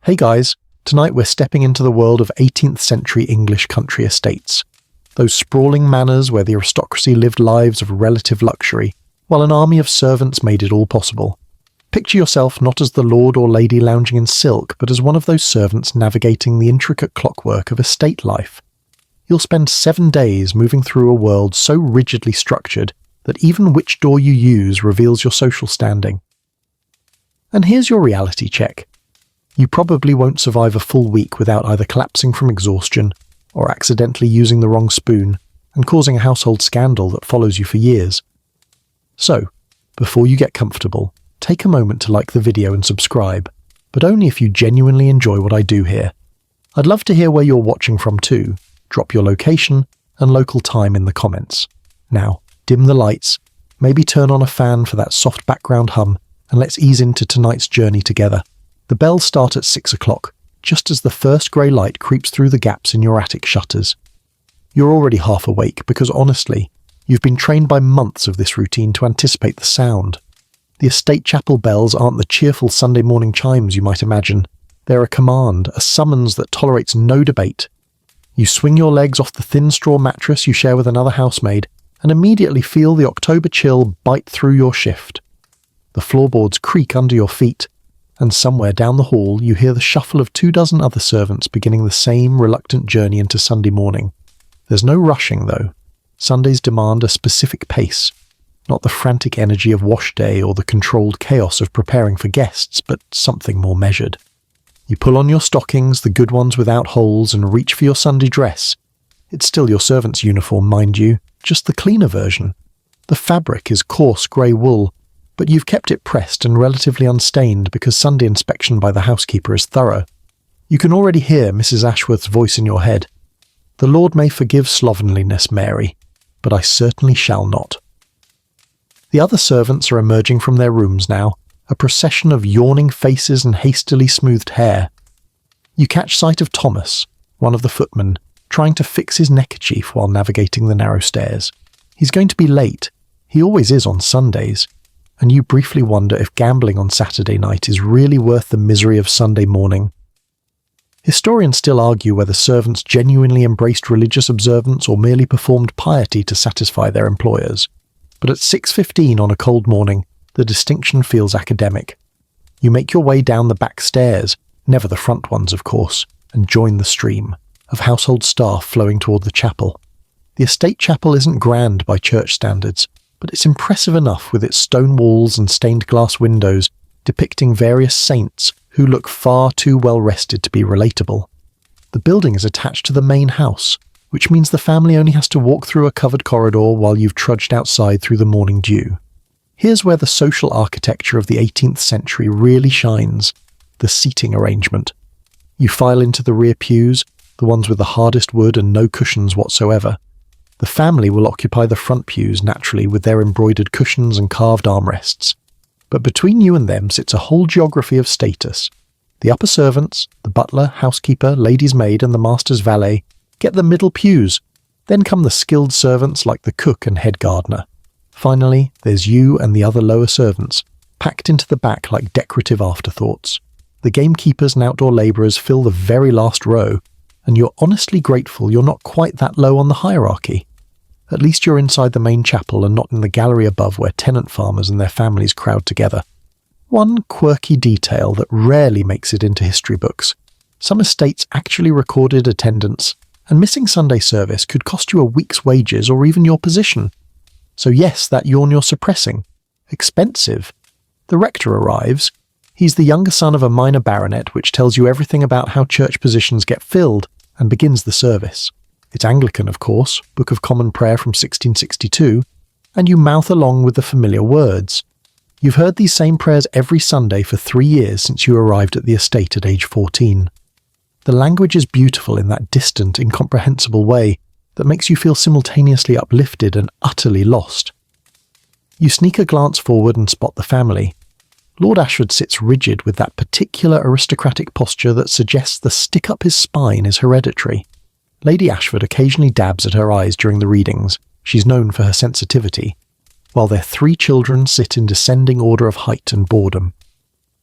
Hey guys, tonight we're stepping into the world of 18th century English country estates. Those sprawling manors where the aristocracy lived lives of relative luxury, while an army of servants made it all possible. Picture yourself not as the lord or lady lounging in silk, but as one of those servants navigating the intricate clockwork of estate life. You'll spend 7 days moving through a world so rigidly structured that even which door you use reveals your social standing. And here's your reality check. You probably won't survive a full week without either collapsing from exhaustion or accidentally using the wrong spoon and causing a household scandal that follows you for years. So, before you get comfortable, take a moment to like the video and subscribe, but only if you genuinely enjoy what I do here. I'd love to hear where you're watching from too. Drop your location and local time in the comments. Now, dim the lights, maybe turn on a fan for that soft background hum, and let's ease into tonight's journey together. The bells start at 6 o'clock, just as the first grey light creeps through the gaps in your attic shutters. You're already half awake because honestly, you've been trained by months of this routine to anticipate the sound. The estate chapel bells aren't the cheerful Sunday morning chimes you might imagine. They're a command, a summons that tolerates no debate. You swing your legs off the thin straw mattress you share with another housemaid and immediately feel the October chill bite through your shift. The floorboards creak under your feet, and somewhere down the hall you hear the shuffle of 24 other servants beginning the same reluctant journey into Sunday morning. There's no rushing, though. Sundays demand a specific pace, not the frantic energy of wash day or the controlled chaos of preparing for guests, but something more measured. You pull on your stockings, the good ones without holes, and reach for your Sunday dress. It's still your servant's uniform, mind you, just the cleaner version. The fabric is coarse grey wool, but you've kept it pressed and relatively unstained because Sunday inspection by the housekeeper is thorough. You can already hear Mrs. Ashworth's voice in your head. The Lord may forgive slovenliness, Mary, but I certainly shall not. The other servants are emerging from their rooms now, a procession of yawning faces and hastily smoothed hair. You catch sight of Thomas, one of the footmen, trying to fix his neckerchief while navigating the narrow stairs. He's going to be late. He always is on Sundays. And you briefly wonder if gambling on Saturday night is really worth the misery of Sunday morning. Historians still argue whether servants genuinely embraced religious observance or merely performed piety to satisfy their employers. But at 6:15 on a cold morning, the distinction feels academic. You make your way down the back stairs, never the front ones of course, and join the stream of household staff flowing toward the chapel. The estate chapel isn't grand by church standards, but it's impressive enough with its stone walls and stained glass windows depicting various saints who look far too well rested to be relatable. The building is attached to the main house, which means the family only has to walk through a covered corridor while you've trudged outside through the morning dew. Here's where the social architecture of the 18th century really shines: the seating arrangement. You file into the rear pews, the ones with the hardest wood and no cushions whatsoever. The family will occupy the front pews naturally with their embroidered cushions and carved armrests. But between you and them sits a whole geography of status. The upper servants, the butler, housekeeper, lady's maid and the master's valet, get the middle pews. Then come the skilled servants like the cook and head gardener. Finally, there's you and the other lower servants, packed into the back like decorative afterthoughts. The gamekeepers and outdoor labourers fill the very last row, and you're honestly grateful you're not quite that low on the hierarchy. At least you're inside the main chapel and not in the gallery above where tenant farmers and their families crowd together. One quirky detail that rarely makes it into history books: some estates actually recorded attendance, and missing Sunday service could cost you a week's wages or even your position. So yes, that yawn you're suppressing. Expensive. The rector arrives. He's the younger son of a minor baronet, which tells you everything about how church positions get filled, and begins the service. It's Anglican, of course, Book of Common Prayer from 1662, and you mouth along with the familiar words. You've heard these same prayers every Sunday for 3 years since you arrived at the estate at age 14. The language is beautiful in that distant, incomprehensible way that makes you feel simultaneously uplifted and utterly lost. You sneak a glance forward and spot the family. Lord Ashford sits rigid with that particular aristocratic posture that suggests the stick up his spine is hereditary. Lady Ashford occasionally dabs at her eyes during the readings. She's known for her sensitivity, while their 3 children sit in descending order of height and boredom.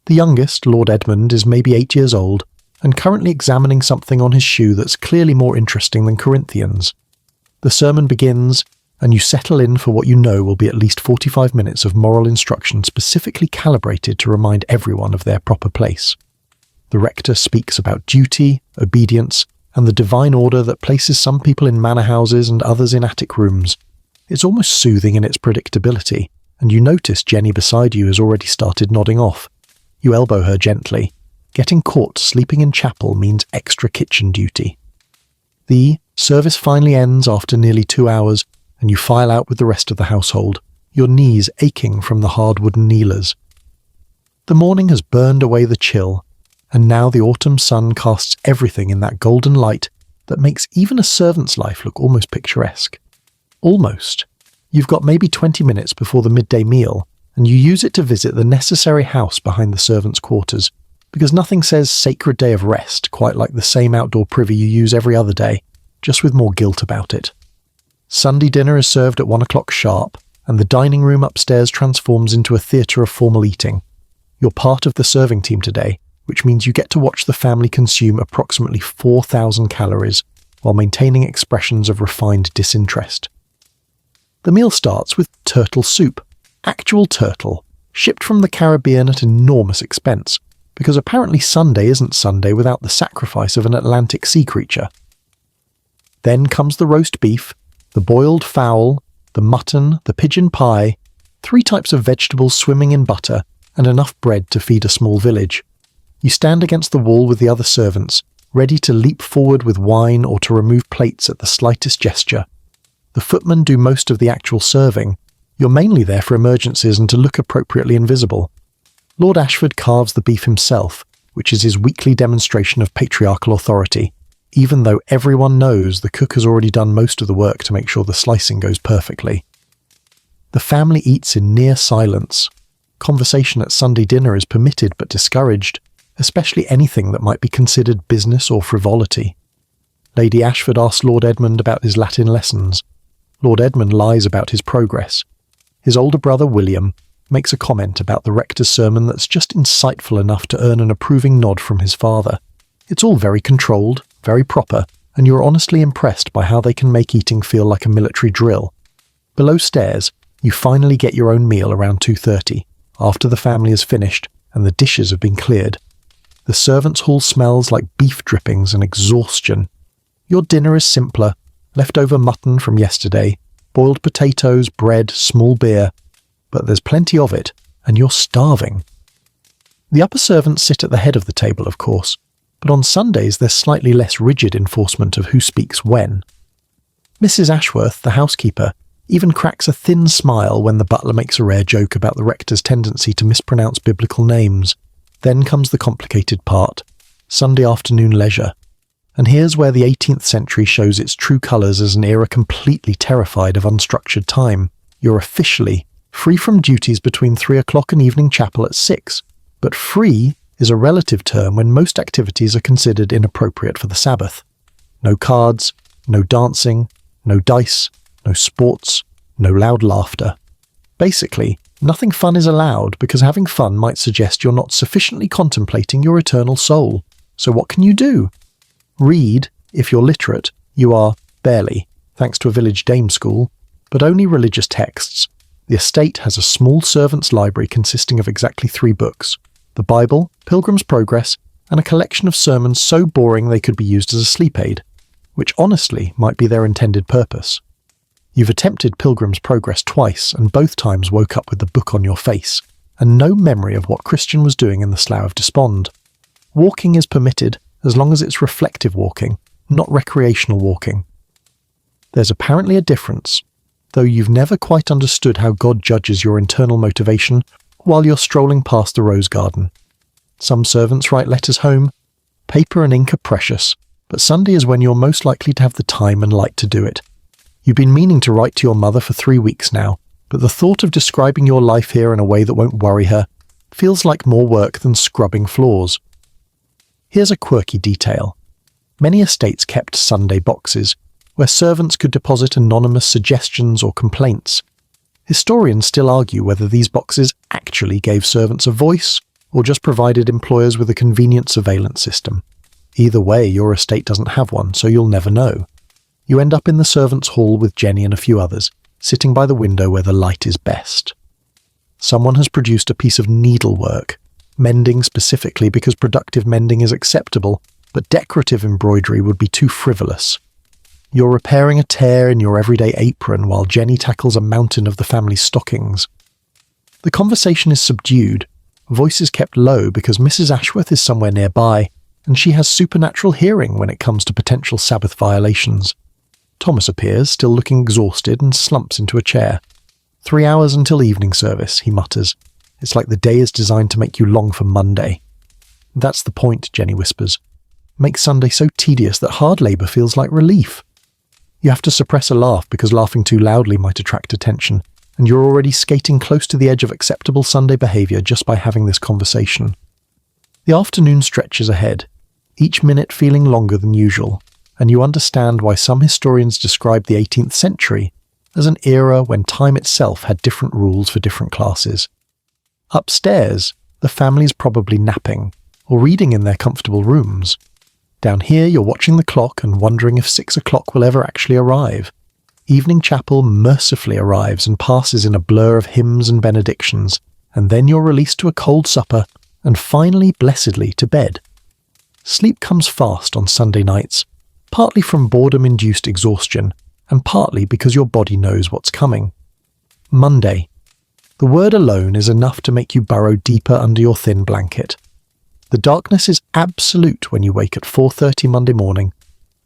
The youngest, Lord Edmund, is maybe 8 years old, and currently examining something on his shoe that's clearly more interesting than Corinthians. The sermon begins, and you settle in for what you know will be at least 45 minutes of moral instruction specifically calibrated to remind everyone of their proper place. The rector speaks about duty, obedience, and the divine order that places some people in manor houses and others in attic rooms. It's almost soothing in its predictability, and you notice Jenny beside you has already started nodding off. You elbow her gently. Getting caught sleeping in chapel means extra kitchen duty. The service finally ends after nearly 2 hours, and you file out with the rest of the household, your knees aching from the hard wooden kneelers. The morning has burned away the chill, and now the autumn sun casts everything in that golden light that makes even a servant's life look almost picturesque. Almost. You've got maybe 20 minutes before the midday meal, and you use it to visit the necessary house behind the servants' quarters, because nothing says sacred day of rest quite like the same outdoor privy you use every other day, just with more guilt about it. Sunday dinner is served at 1 o'clock sharp, and the dining room upstairs transforms into a theatre of formal eating. You're part of the serving team today, which means you get to watch the family consume approximately 4,000 calories while maintaining expressions of refined disinterest. The meal starts with turtle soup, actual turtle, shipped from the Caribbean at enormous expense, because apparently Sunday isn't Sunday without the sacrifice of an Atlantic sea creature. Then comes the roast beef, the boiled fowl, the mutton, the pigeon pie, 3 types of vegetables swimming in butter, and enough bread to feed a small village. You stand against the wall with the other servants, ready to leap forward with wine or to remove plates at the slightest gesture. The footmen do most of the actual serving. You're mainly there for emergencies and to look appropriately invisible. Lord Ashford carves the beef himself, which is his weekly demonstration of patriarchal authority, even though everyone knows the cook has already done most of the work to make sure the slicing goes perfectly. The family eats in near silence. Conversation at Sunday dinner is permitted but discouraged, especially anything that might be considered business or frivolity. Lady Ashford asks Lord Edmund about his Latin lessons. Lord Edmund lies about his progress. His older brother William makes a comment about the rector's sermon that's just insightful enough to earn an approving nod from his father. It's all very controlled, very proper, and you're honestly impressed by how they can make eating feel like a military drill. Below stairs, you finally get your own meal around 2:30, after the family is finished and the dishes have been cleared. The servants' hall smells like beef drippings and exhaustion. Your dinner is simpler, leftover mutton from yesterday, boiled potatoes, bread, small beer, but there's plenty of it, and you're starving. The upper servants sit at the head of the table, of course, but on Sundays there's slightly less rigid enforcement of who speaks when. Mrs. Ashworth, the housekeeper, even cracks a thin smile when the butler makes a rare joke about the rector's tendency to mispronounce biblical names. Then comes the complicated part, Sunday afternoon leisure. And here's where the 18th century shows its true colours as an era completely terrified of unstructured time. You're officially free from duties between 3 o'clock and evening chapel at 6, but free is a relative term when most activities are considered inappropriate for the Sabbath. No cards, no dancing, no dice, no sports, no loud laughter. Basically, nothing fun is allowed because having fun might suggest you're not sufficiently contemplating your eternal soul. So what can you do? Read, if you're literate. You are, barely, thanks to a village dame school, but only religious texts. The estate has a small servants' library consisting of exactly 3 books: the Bible, Pilgrim's Progress, and a collection of sermons so boring they could be used as a sleep aid, which honestly might be their intended purpose. You've attempted Pilgrim's Progress twice, and both times woke up with the book on your face, and no memory of what Christian was doing in the Slough of Despond. Walking is permitted, as long as it's reflective walking, not recreational walking. There's apparently a difference, though you've never quite understood how God judges your internal motivation while you're strolling past the rose garden. Some servants write letters home. Paper and ink are precious, but Sunday is when you're most likely to have the time and light to do it. You've been meaning to write to your mother for 3 weeks now, but the thought of describing your life here in a way that won't worry her feels like more work than scrubbing floors. Here's a quirky detail. Many estates kept Sunday boxes, where servants could deposit anonymous suggestions or complaints. Historians still argue whether these boxes actually gave servants a voice, or just provided employers with a convenient surveillance system. Either way, your estate doesn't have one, so you'll never know. You end up in the servants' hall with Jenny and a few others, sitting by the window where the light is best. Someone has produced a piece of needlework, mending specifically because productive mending is acceptable, but decorative embroidery would be too frivolous. You're repairing a tear in your everyday apron while Jenny tackles a mountain of the family's stockings. The conversation is subdued, voices kept low because Mrs. Ashworth is somewhere nearby, and she has supernatural hearing when it comes to potential Sabbath violations. Thomas appears, still looking exhausted, and slumps into a chair. 3 hours until evening service, he mutters. It's like the day is designed to make you long for Monday. That's the point, Jenny whispers. Make Sunday so tedious that hard labour feels like relief. You have to suppress a laugh because laughing too loudly might attract attention, and you're already skating close to the edge of acceptable Sunday behaviour just by having this conversation. The afternoon stretches ahead, each minute feeling longer than usual, and you understand why some historians describe the 18th century as an era when time itself had different rules for different classes. Upstairs, the family's probably napping, or reading in their comfortable rooms. Down here, you're watching the clock and wondering if 6 o'clock will ever actually arrive. Evening chapel mercifully arrives and passes in a blur of hymns and benedictions, and then you're released to a cold supper, and finally, blessedly, to bed. Sleep comes fast on Sunday nights, partly from boredom-induced exhaustion, and partly because your body knows what's coming. Monday. The word alone is enough to make you burrow deeper under your thin blanket. The darkness is absolute when you wake at 4:30 Monday morning.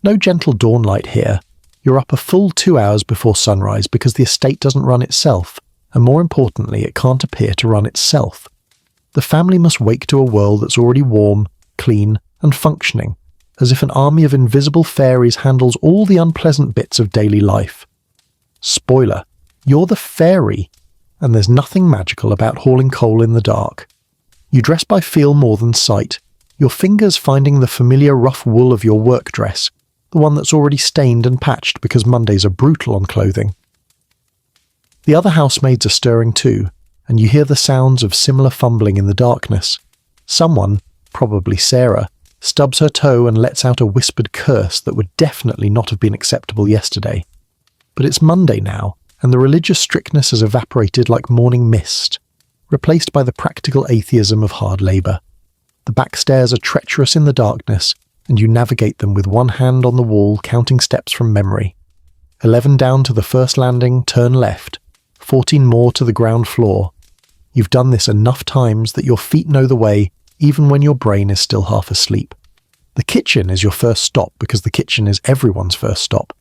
No gentle dawn light here. You're up a full 2 hours before sunrise because the estate doesn't run itself, and more importantly, it can't appear to run itself. The family must wake to a world that's already warm, clean, and functioning, as if an army of invisible fairies handles all the unpleasant bits of daily life. Spoiler, you're the fairy, and there's nothing magical about hauling coal in the dark. You dress by feel more than sight, your fingers finding the familiar rough wool of your work dress, the one that's already stained and patched because Mondays are brutal on clothing. The other housemaids are stirring too, and you hear the sounds of similar fumbling in the darkness. Someone, probably Sarah, stubs her toe and lets out a whispered curse that would definitely not have been acceptable yesterday. But it's Monday now, and the religious strictness has evaporated like morning mist, replaced by the practical atheism of hard labour. The back stairs are treacherous in the darkness, and you navigate them with one hand on the wall, counting steps from memory. 11 down to the first landing, turn left. 14 more to the ground floor. You've done this enough times that your feet know the way, even when your brain is still half asleep. The kitchen is your first stop because the kitchen is everyone's first stop.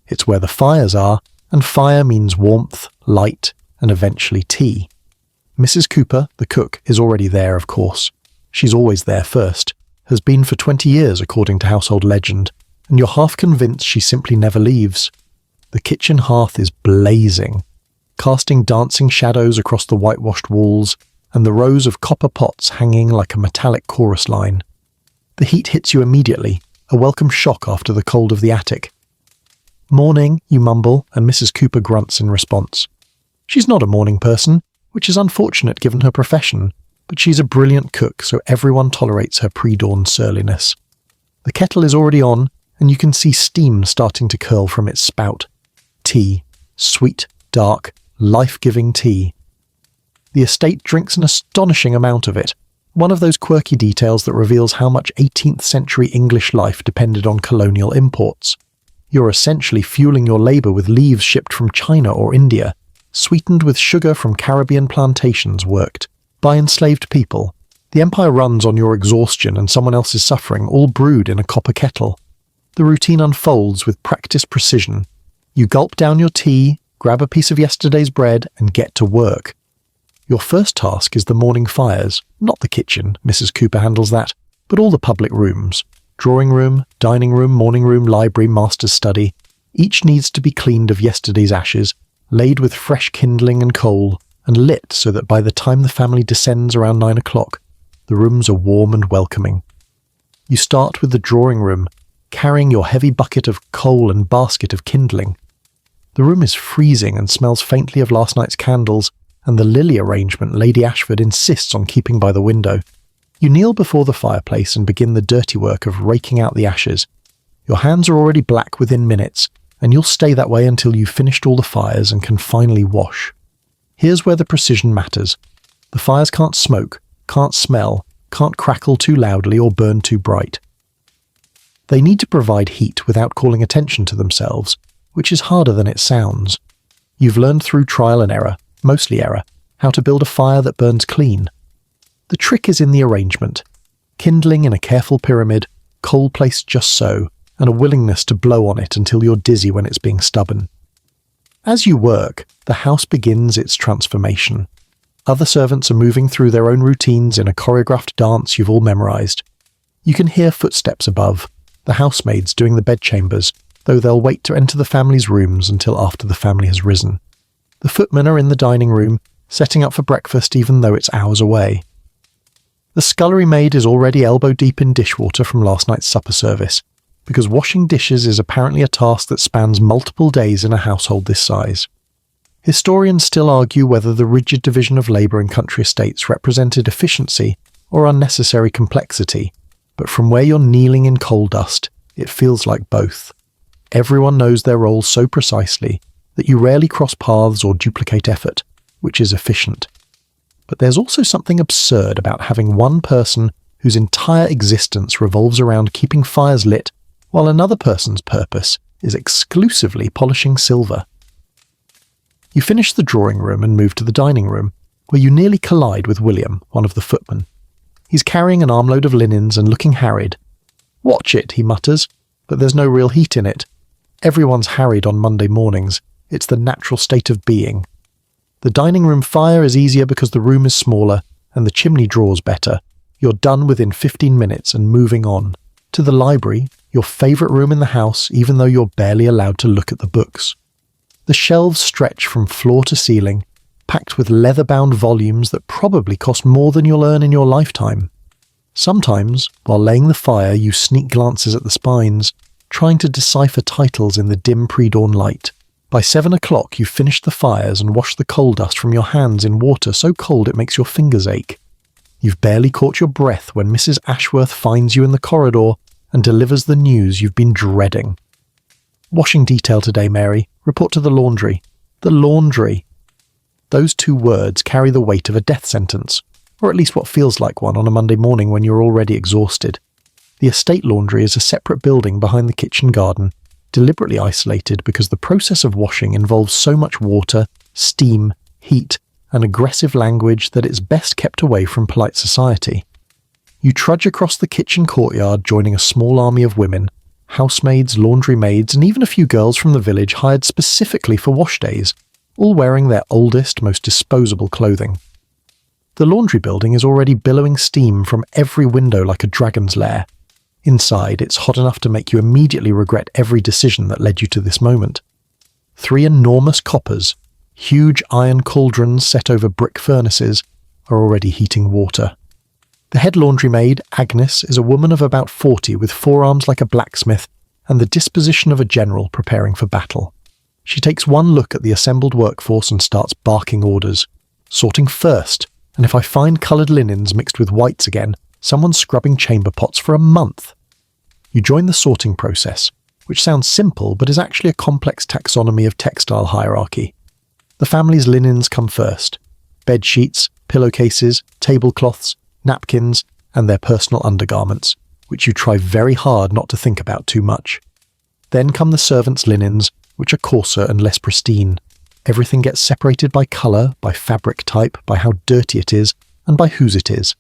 It's where the fires are, and fire means warmth, light, and eventually tea. Mrs. Cooper, the cook, is already there, of course. She's always there first, has been for 20 years according to household legend, and you're half convinced she simply never leaves. The kitchen hearth is blazing, casting dancing shadows across the whitewashed walls, and the rows of copper pots hanging like a metallic chorus line. The heat hits you immediately, a welcome shock after the cold of the attic. "Morning," you mumble, and Mrs. Cooper grunts in response. She's not a morning person, which is unfortunate given her profession, but she's a brilliant cook, so everyone tolerates her pre-dawn surliness. The kettle is already on, and you can see steam starting to curl from its spout. Tea. Sweet, dark, life-giving tea. The estate drinks an astonishing amount of it, one of those quirky details that reveals how much 18th century English life depended on colonial imports. You're essentially fueling your labour with leaves shipped from China or India, sweetened with sugar from Caribbean plantations worked by enslaved people. The empire runs on your exhaustion and someone else's suffering, all brewed in a copper kettle. The routine unfolds with practiced precision. You gulp down your tea, grab a piece of yesterday's bread, and get to work. Your first task is the morning fires, not the kitchen, Mrs. Cooper handles that, but all the public rooms. Drawing room, dining room, morning room, library, master's study. Each needs to be cleaned of yesterday's ashes, laid with fresh kindling and coal, and lit so that by the time the family descends around 9 o'clock, the rooms are warm and welcoming. You start with the drawing room, carrying your heavy bucket of coal and basket of kindling. The room is freezing and smells faintly of last night's candles, and the lily arrangement Lady Ashford insists on keeping by the window. You kneel before the fireplace and begin the dirty work of raking out the ashes. Your hands are already black within minutes, and you'll stay that way until you've finished all the fires and can finally wash. Here's where the precision matters. The fires can't smoke, can't smell, can't crackle too loudly or burn too bright. They need to provide heat without calling attention to themselves, which is harder than it sounds. You've learned through trial and error, mostly error, how to build a fire that burns clean. The trick is in the arrangement. Kindling in a careful pyramid, coal placed just so, and a willingness to blow on it until you're dizzy when it's being stubborn. As you work, the house begins its transformation. Other servants are moving through their own routines in a choreographed dance you've all memorized. You can hear footsteps above, the housemaids doing the bedchambers, though they'll wait to enter the family's rooms until after the family has risen. The footmen are in the dining room, setting up for breakfast even though it's hours away. The scullery maid is already elbow-deep in dishwater from last night's supper service, because washing dishes is apparently a task that spans multiple days in a household this size. Historians still argue whether the rigid division of labour in country estates represented efficiency or unnecessary complexity, but from where you're kneeling in coal dust, it feels like both. Everyone knows their role so precisely that you rarely cross paths or duplicate effort, which is efficient. But there's also something absurd about having one person whose entire existence revolves around keeping fires lit, while another person's purpose is exclusively polishing silver. You finish the drawing room and move to the dining room, where you nearly collide with William, one of the footmen. He's carrying an armload of linens and looking harried. "Watch it," he mutters, but there's no real heat in it. Everyone's harried on Monday mornings. It's the natural state of being. The dining room fire is easier because the room is smaller and the chimney draws better. You're done within 15 minutes and moving on. To the library, your favourite room in the house, even though you're barely allowed to look at the books. The shelves stretch from floor to ceiling, packed with leather-bound volumes that probably cost more than you'll earn in your lifetime. Sometimes, while laying the fire, you sneak glances at the spines, trying to decipher titles in the dim pre-dawn light. By 7 o'clock, you've finished the fires and washed the coal dust from your hands in water so cold it makes your fingers ache. You've barely caught your breath when Mrs. Ashworth finds you in the corridor and delivers the news you've been dreading. "Washing detail today, Mary. Report to the laundry." The laundry. Those two words carry the weight of a death sentence, or at least what feels like one on a Monday morning when you're already exhausted. The estate laundry is a separate building behind the kitchen garden, deliberately isolated because the process of washing involves so much water, steam, heat, and aggressive language that it's best kept away from polite society. You trudge across the kitchen courtyard joining a small army of women, housemaids, laundry maids, and even a few girls from the village hired specifically for wash days, all wearing their oldest, most disposable clothing. The laundry building is already billowing steam from every window like a dragon's lair. Inside, it's hot enough to make you immediately regret every decision that led you to this moment. 3 enormous coppers, huge iron cauldrons set over brick furnaces, are already heating water. The head laundry maid, Agnes, is a woman of about 40 with forearms like a blacksmith and the disposition of a general preparing for battle. She takes one look at the assembled workforce and starts barking orders. "Sorting first, and if I find coloured linens mixed with whites again, someone's scrubbing chamber pots for a month." You join the sorting process, which sounds simple but is actually a complex taxonomy of textile hierarchy. The family's linens come first: bed sheets, pillowcases, tablecloths, napkins, and their personal undergarments, which you try very hard not to think about too much. Then come the servants' linens, which are coarser and less pristine. Everything gets separated by colour, by fabric type, by how dirty it is, and by whose it is.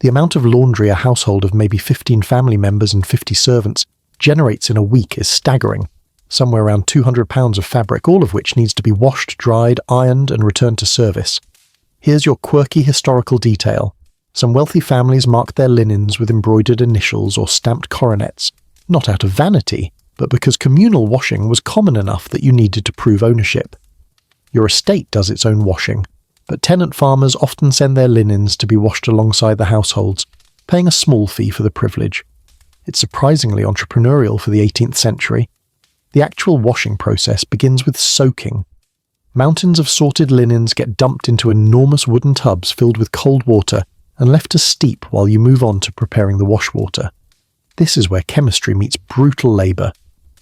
The amount of laundry a household of maybe 15 family members and 50 servants generates in a week is staggering. Somewhere around 200 pounds of fabric, all of which needs to be washed, dried, ironed, and returned to service. Here's your quirky historical detail. Some wealthy families marked their linens with embroidered initials or stamped coronets, not out of vanity, but because communal washing was common enough that you needed to prove ownership. Your estate does its own washing, but tenant farmers often send their linens to be washed alongside the households, paying a small fee for the privilege. It's surprisingly entrepreneurial for the 18th century. The actual washing process begins with soaking. Mountains of sorted linens get dumped into enormous wooden tubs filled with cold water and left to steep while you move on to preparing the washwater. This is where chemistry meets brutal labour.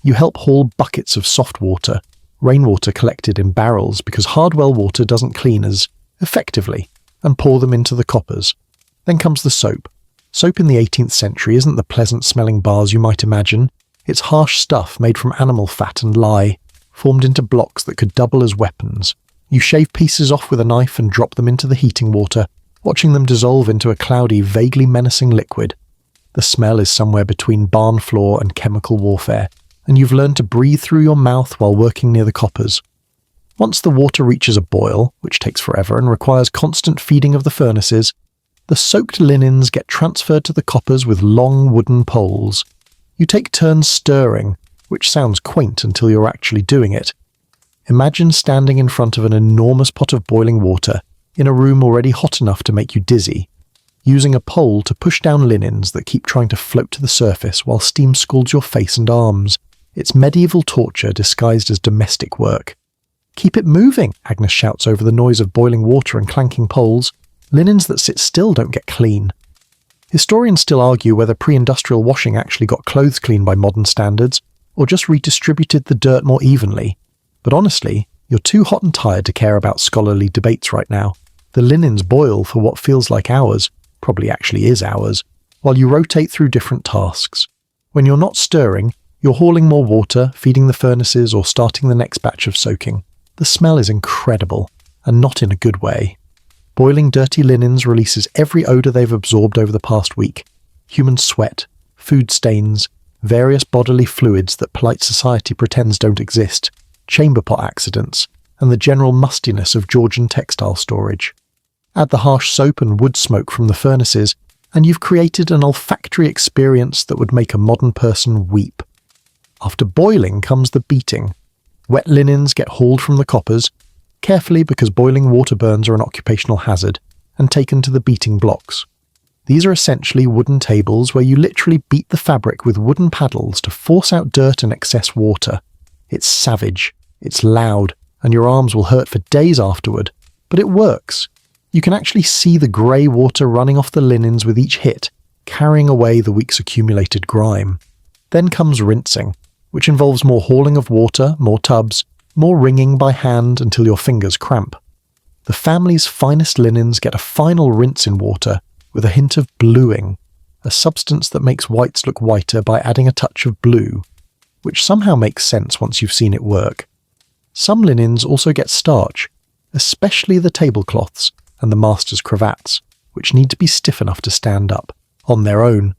You help haul buckets of soft water, rainwater collected in barrels because hard well water doesn't clean as effectively, and pour them into the coppers. Then comes the soap. Soap in the 18th century isn't the pleasant-smelling bars you might imagine. It's harsh stuff made from animal fat and lye, formed into blocks that could double as weapons. You shave pieces off with a knife and drop them into the heating water, watching them dissolve into a cloudy, vaguely menacing liquid. The smell is somewhere between barn floor and chemical warfare, and you've learned to breathe through your mouth while working near the coppers. Once the water reaches a boil, which takes forever and requires constant feeding of the furnaces, the soaked linens get transferred to the coppers with long wooden poles. You take turns stirring, which sounds quaint until you're actually doing it. Imagine standing in front of an enormous pot of boiling water in a room already hot enough to make you dizzy, using a pole to push down linens that keep trying to float to the surface while steam scalds your face and arms. It's medieval torture disguised as domestic work. "Keep it moving," Agnes shouts over the noise of boiling water and clanking poles. Linens that sit still don't get clean. Historians still argue whether pre-industrial washing actually got clothes clean by modern standards, or just redistributed the dirt more evenly. But honestly, you're too hot and tired to care about scholarly debates right now. The linens boil for what feels like hours, probably actually is hours, while you rotate through different tasks. When you're not stirring, you're hauling more water, feeding the furnaces, or starting the next batch of soaking. The smell is incredible, and not in a good way. Boiling dirty linens releases every odour they've absorbed over the past week. Human sweat, food stains, various bodily fluids that polite society pretends don't exist, chamber pot accidents, and the general mustiness of Georgian textile storage. Add the harsh soap and wood smoke from the furnaces, and you've created an olfactory experience that would make a modern person weep. After boiling comes the beating. Wet linens get hauled from the coppers, carefully because boiling water burns are an occupational hazard, and taken to the beating blocks. These are essentially wooden tables where you literally beat the fabric with wooden paddles to force out dirt and excess water. It's savage, it's loud, and your arms will hurt for days afterward, but it works. You can actually see the grey water running off the linens with each hit, carrying away the week's accumulated grime. Then comes rinsing, which involves more hauling of water, more tubs, more wringing by hand until your fingers cramp. The family's finest linens get a final rinse in water with a hint of bluing, a substance that makes whites look whiter by adding a touch of blue, which somehow makes sense once you've seen it work. Some linens also get starch, especially the tablecloths and the master's cravats, which need to be stiff enough to stand up, on their own.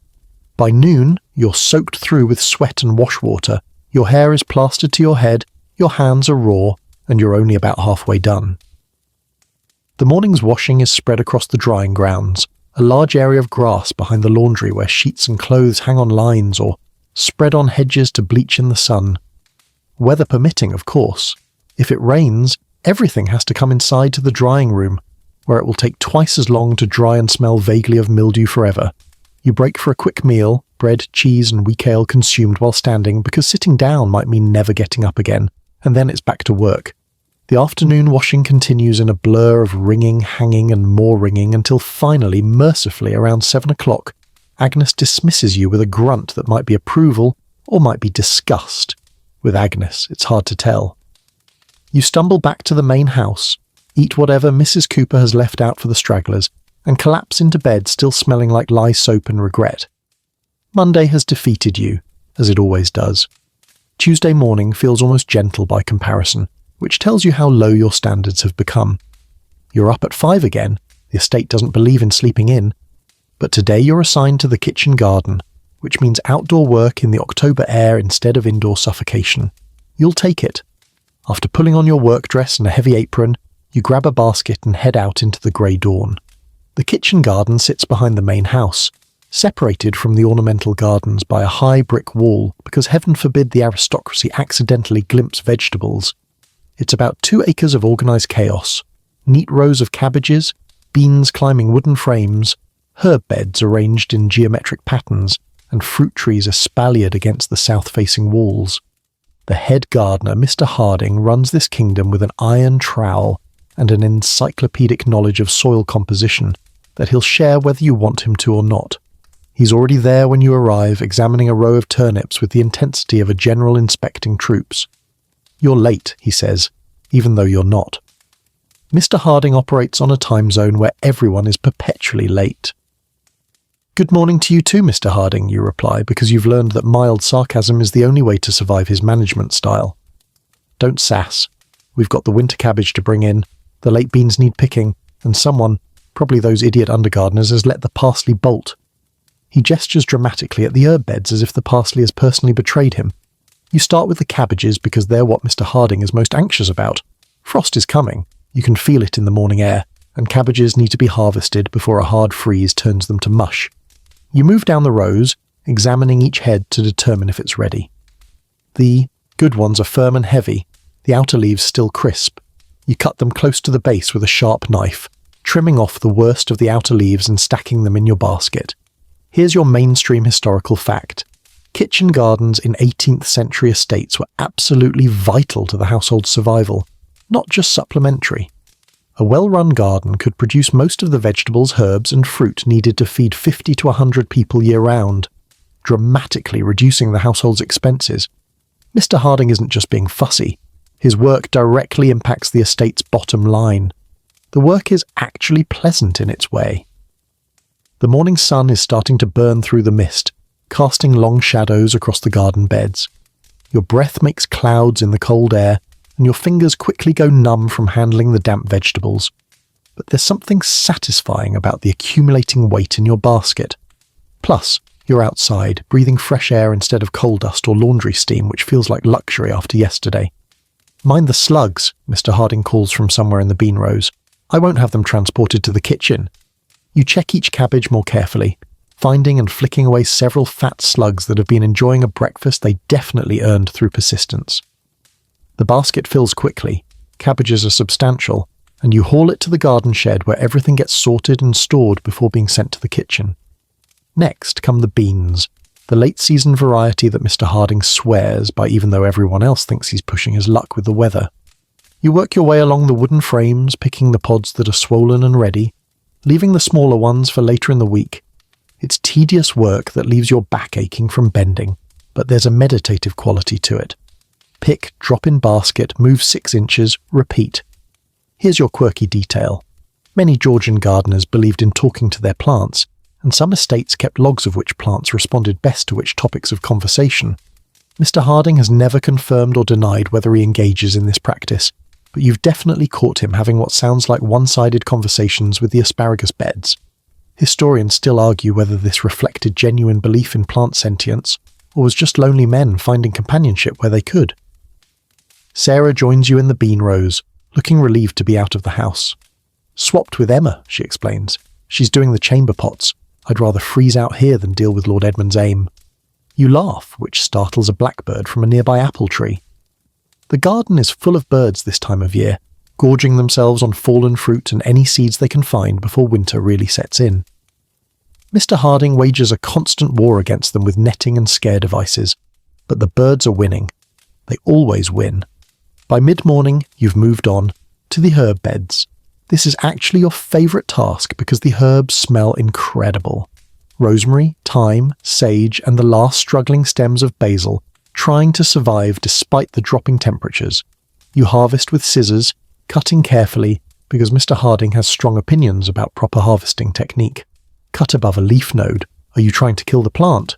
By noon, you're soaked through with sweat and wash water, your hair is plastered to your head, your hands are raw, and you're only about halfway done. The morning's washing is spread across the drying grounds, a large area of grass behind the laundry where sheets and clothes hang on lines or spread on hedges to bleach in the sun. Weather permitting, of course. If it rains, everything has to come inside to the drying room, where it will take twice as long to dry and smell vaguely of mildew forever. You break for a quick meal, bread, cheese and weak ale consumed while standing because sitting down might mean never getting up again, and then it's back to work. The afternoon washing continues in a blur of wringing, hanging and more wringing until finally, mercifully, around 7 o'clock, Agnes dismisses you with a grunt that might be approval or might be disgust. With Agnes, it's hard to tell. You stumble back to the main house, eat whatever Mrs. Cooper has left out for the stragglers, and collapse into bed still smelling like lye soap and regret. Monday has defeated you, as it always does. Tuesday morning feels almost gentle by comparison, which tells you how low your standards have become. You're up at 5 again, the estate doesn't believe in sleeping in, but today you're assigned to the kitchen garden, which means outdoor work in the October air instead of indoor suffocation. You'll take it. After pulling on your work dress and a heavy apron, you grab a basket and head out into the grey dawn. The kitchen garden sits behind the main house, separated from the ornamental gardens by a high brick wall because heaven forbid the aristocracy accidentally glimpse vegetables. It's about 2 acres of organised chaos, neat rows of cabbages, beans climbing wooden frames, herb beds arranged in geometric patterns, and fruit trees espaliered against the south-facing walls. The head gardener, Mr. Harding, runs this kingdom with an iron trowel and an encyclopedic knowledge of soil composition, that he'll share whether you want him to or not. He's already there when you arrive, examining a row of turnips with the intensity of a general inspecting troops. You're late, he says, even though you're not. Mr. Harding operates on a time zone where everyone is perpetually late. Good morning to you too, Mr. Harding, you reply, because you've learned that mild sarcasm is the only way to survive his management style. Don't sass. We've got the winter cabbage to bring in, the late beans need picking, and someone, probably those idiot undergardeners, has let the parsley bolt. He gestures dramatically at the herb beds as if the parsley has personally betrayed him. You start with the cabbages because they're what Mr. Harding is most anxious about. Frost is coming, you can feel it in the morning air, and cabbages need to be harvested before a hard freeze turns them to mush. You move down the rows, examining each head to determine if it's ready. The good ones are firm and heavy, the outer leaves still crisp. You cut them close to the base with a sharp knife, trimming off the worst of the outer leaves and stacking them in your basket. Here's your mainstream historical fact. Kitchen gardens in 18th century estates were absolutely vital to the household's survival, not just supplementary. A well-run garden could produce most of the vegetables, herbs and fruit needed to feed 50 to 100 people year-round, dramatically reducing the household's expenses. Mr. Harding isn't just being fussy. His work directly impacts the estate's bottom line. The work is actually pleasant in its way. The morning sun is starting to burn through the mist, casting long shadows across the garden beds. Your breath makes clouds in the cold air, and your fingers quickly go numb from handling the damp vegetables. But there's something satisfying about the accumulating weight in your basket. Plus, you're outside, breathing fresh air instead of coal dust or laundry steam, which feels like luxury after yesterday. Mind the slugs, Mr. Harding calls from somewhere in the bean rows. I won't have them transported to the kitchen. You check each cabbage more carefully, finding and flicking away several fat slugs that have been enjoying a breakfast they definitely earned through persistence. The basket fills quickly, cabbages are substantial, and you haul it to the garden shed where everything gets sorted and stored before being sent to the kitchen. Next come the beans, the late-season variety that Mr. Harding swears by even though everyone else thinks he's pushing his luck with the weather. You work your way along the wooden frames, picking the pods that are swollen and ready, leaving the smaller ones for later in the week. It's tedious work that leaves your back aching from bending, but there's a meditative quality to it. Pick, drop in basket, move 6 inches, repeat. Here's your quirky detail. Many Georgian gardeners believed in talking to their plants, and some estates kept logs of which plants responded best to which topics of conversation. Mr. Harding has never confirmed or denied whether he engages in this practice, but you've definitely caught him having what sounds like one-sided conversations with the asparagus beds. Historians still argue whether this reflected genuine belief in plant sentience, or was just lonely men finding companionship where they could. Sarah joins you in the bean rows, looking relieved to be out of the house. Swapped with Emma, she explains. She's doing the chamber pots. I'd rather freeze out here than deal with Lord Edmund's aim. You laugh, which startles a blackbird from a nearby apple tree. The garden is full of birds this time of year, gorging themselves on fallen fruit and any seeds they can find before winter really sets in. Mr. Harding wages a constant war against them with netting and scare devices, but the birds are winning. They always win. By mid-morning, you've moved on to the herb beds. This is actually your favourite task because the herbs smell incredible. Rosemary, thyme, sage, and the last struggling stems of basil, trying to survive despite the dropping temperatures. You harvest with scissors, cutting carefully because Mr. Harding has strong opinions about proper harvesting technique. Cut above a leaf node. Are you trying to kill the plant?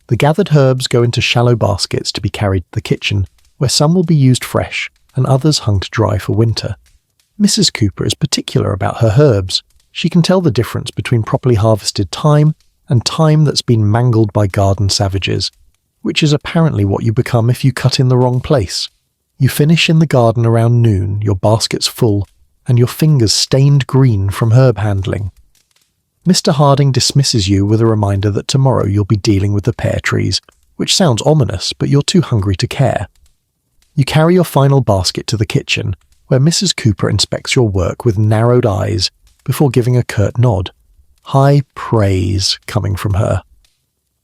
The gathered herbs go into shallow baskets to be carried to the kitchen, where some will be used fresh and others hung to dry for winter. Mrs. Cooper is particular about her herbs. She can tell the difference between properly harvested thyme and thyme that's been mangled by garden savages, which is apparently what you become if you cut in the wrong place. You finish in the garden around noon, your basket's full, and your fingers stained green from herb handling. Mr. Harding dismisses you with a reminder that tomorrow you'll be dealing with the pear trees, which sounds ominous, but you're too hungry to care. You carry your final basket to the kitchen, where Mrs. Cooper inspects your work with narrowed eyes before giving a curt nod. High praise coming from her.